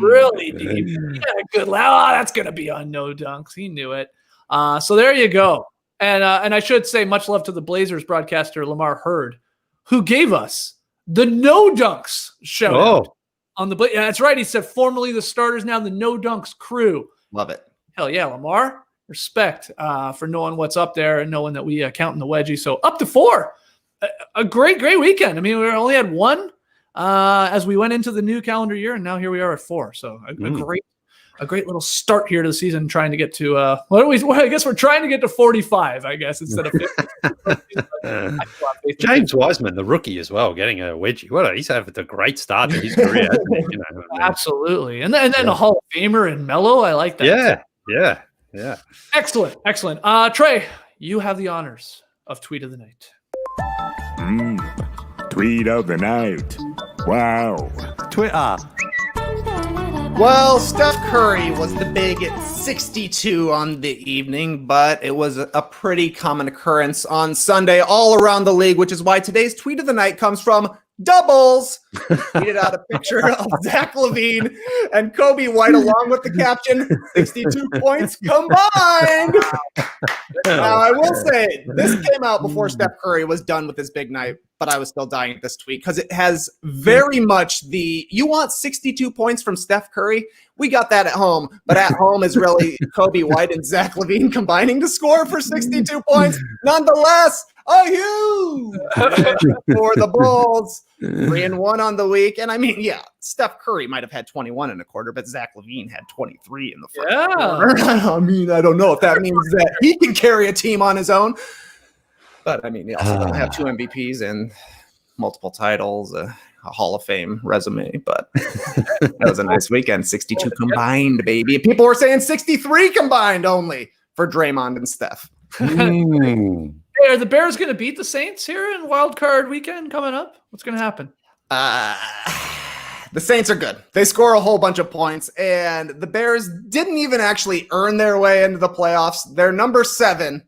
really deep. Yeah, good. That's going to be on No Dunks. He knew it. So there you go. And I should say much love to the Blazers broadcaster, Lamar Hurd, who gave us the No Dunks show on the yeah, that's right. He said formerly the starters, now the No Dunks crew. Love it. Hell yeah, Lamar. Respect for knowing what's up there and knowing that we count in the wedgie. So up to 4. A great weekend. I mean, we only had 1 as we went into the new calendar year, and now here we are at 4. So a great little start here to the season, trying to get to I guess we're trying to get to 45, I guess, instead of 50. James Wiseman, the rookie as well, getting a wedgie. He's had a great start to his career. Absolutely. And then a Hall of Famer in Melo. I like that. Yeah. Excellent. Trey, you have the honors of Tweet of the Night. Tweet of the Night. Wow. Twitter. Well, Steph Curry was the big 62 on the evening, but it was a pretty common occurrence on Sunday all around the league, which is why today's Tweet of the Night comes from Doubles. Tweeted out a picture of Zach LaVine and Kobe White along with the caption, 62 points combined. Now, I will say, this came out before Steph Curry was done with his big night, but I was still dying at this tweet because it has very much you want 62 points from Steph Curry? We got that at home, but at home is really Kobe White and Zach LaVine combining to score for 62 points. Nonetheless, a huge for the Bulls. 3-1 on the week. And I mean, Steph Curry might have had 21 in a quarter, but Zach LaVine had 23 in the first quarter. I mean, I don't know if that means that he can carry a team on his own. But I mean, he also doesn't have 2 MVPs and multiple titles, a Hall of Fame resume. But that was a nice weekend. 62 combined, baby. People were saying 63 combined only for Draymond and Steph. Hey, are the Bears going to beat the Saints here in Wild Card Weekend coming up? What's going to happen? The Saints are good. They score a whole bunch of points, and the Bears didn't even actually earn their way into the playoffs. They're number 7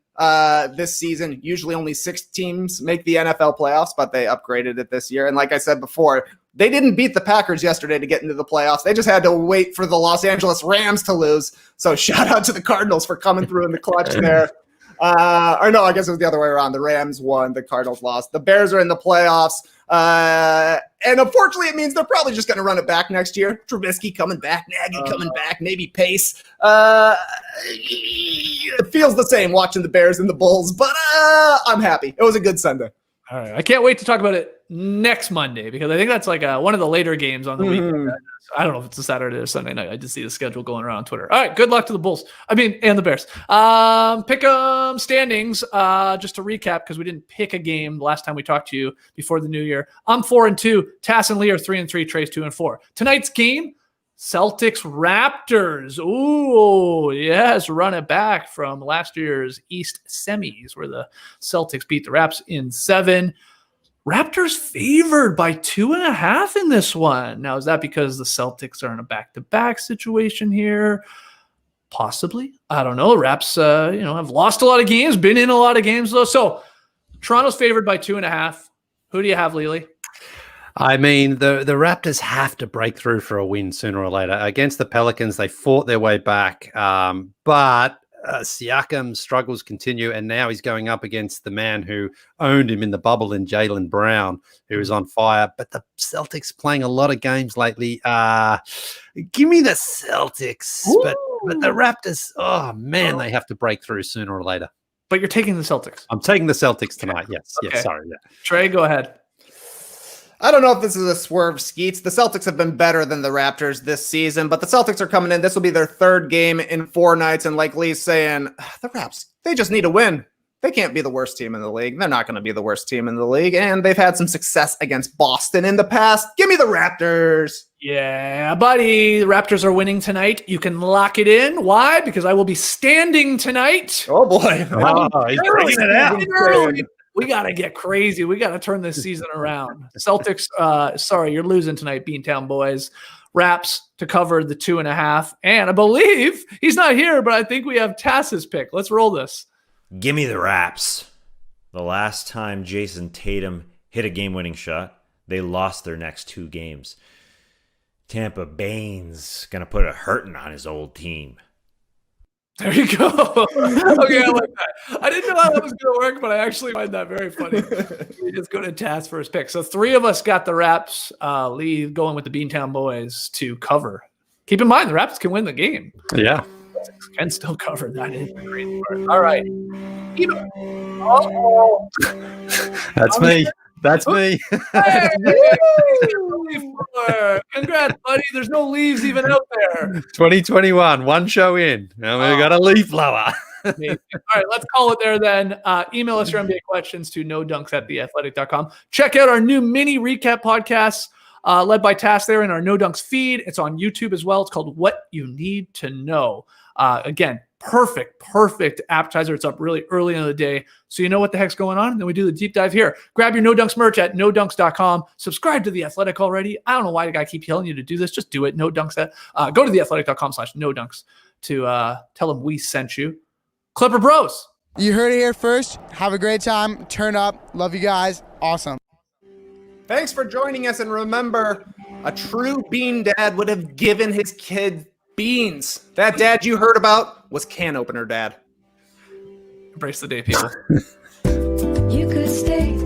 this season. Usually only 6 teams make the NFL playoffs, but they upgraded it this year. And like I said before, they didn't beat the Packers yesterday to get into the playoffs. They just had to wait for the Los Angeles Rams to lose. So shout out to the Cardinals for coming through in the clutch there. Or no, I guess it was the other way around. The Rams won, the Cardinals lost. The Bears are in the playoffs. And unfortunately, it means they're probably just going to run it back next year. Trubisky coming back, Nagy coming back, maybe Pace. It feels the same watching the Bears and the Bulls, but I'm happy. It was a good Sunday. All right. I can't wait to talk about it next Monday because I think that's like one of the later games on the weekend. I don't know if it's a Saturday or Sunday night. I just see the schedule going around on Twitter. All right. Good luck to the Bulls. And the Bears. Pick 'em standings. Just to recap, because we didn't pick a game the last time we talked to you before the new year. I'm 4-2. Tass and Lee are 3-3. Trey's 2-4. Tonight's game, Celtics Raptors. Ooh, yes, run it back from last year's East semis where the Celtics beat the Raps in 7. Raptors favored by 2.5 in this one. Now, is that because the Celtics are in a back-to-back situation here? Possibly. I don't know. Raps, have lost a lot of games, been in a lot of games though. So Toronto's favored by 2.5. Who do you have, Lily? I mean, the Raptors have to break through for a win sooner or later. Against the Pelicans, they fought their way back, but Siakam's struggles continue, and now he's going up against the man who owned him in the bubble in Jaylen Brown, who is on fire. But the Celtics playing a lot of games lately. Give me the Celtics, but the Raptors, oh, man, they have to break through sooner or later. But you're taking the Celtics. I'm taking the Celtics tonight, yes. Okay. Yes, sorry. Yeah. Trey, go ahead. I don't know if this is a swerve, Skeets. The Celtics have been better than the Raptors this season, but the Celtics are coming in. This will be their 3rd game in 4 nights, and like Lee's saying, the Raps, they just need a win. They can't be the worst team in the league. They're not going to be the worst team in the league, and they've had some success against Boston in the past. Give me the Raptors. Yeah, buddy. The Raptors are winning tonight. You can lock it in. Why? Because I will be standing tonight. Oh, boy. He's bringing it out. We got to get crazy. We got to turn this season around. Celtics, sorry, you're losing tonight, Beantown boys. Raps to cover the 2.5. And I believe he's not here, but I think we have Tass's pick. Let's roll this. Give me the Raps. The last time Jason Tatum hit a game-winning shot, they lost their next 2 games. Tampa Bay's going to put a hurting on his old team. There you go. Okay, I like that. I didn't know how that was going to work, but I actually find that very funny. We just go to Tass for his pick. So 3 of us got the Raps. Lee going with the Beantown boys to cover. Keep in mind, the Raps can win the game. Yeah. Can still cover. That is the great part. All right. That's me. That's me. Hey, congrats, buddy. There's no leaves even out there. 2021, 1 show in. And we got a leaf blower. Amazing. All right, let's call it there then. Email us your NBA questions to nodunks@theathletic.com. Check out our new mini recap podcast led by Tass there in our No Dunks feed. It's on YouTube as well. It's called What You Need to Know. Again, perfect appetizer. It's up really early in the day, so you know what the heck's going on. Then we do the deep dive here. Grab your No Dunks merch at nodunks.com. Subscribe to The Athletic already. I don't know why the guy keep telling you to do this. Just do it. No Dunks. Go to theathletic.com/nodunks to tell him we sent you. Clipper Bros. You heard it here first. Have a great time. Turn up. Love you guys. Awesome. Thanks for joining us, and remember, a true bean dad would have given his kid beans. That dad you heard about was can opener dad. Embrace the day, people. You could stay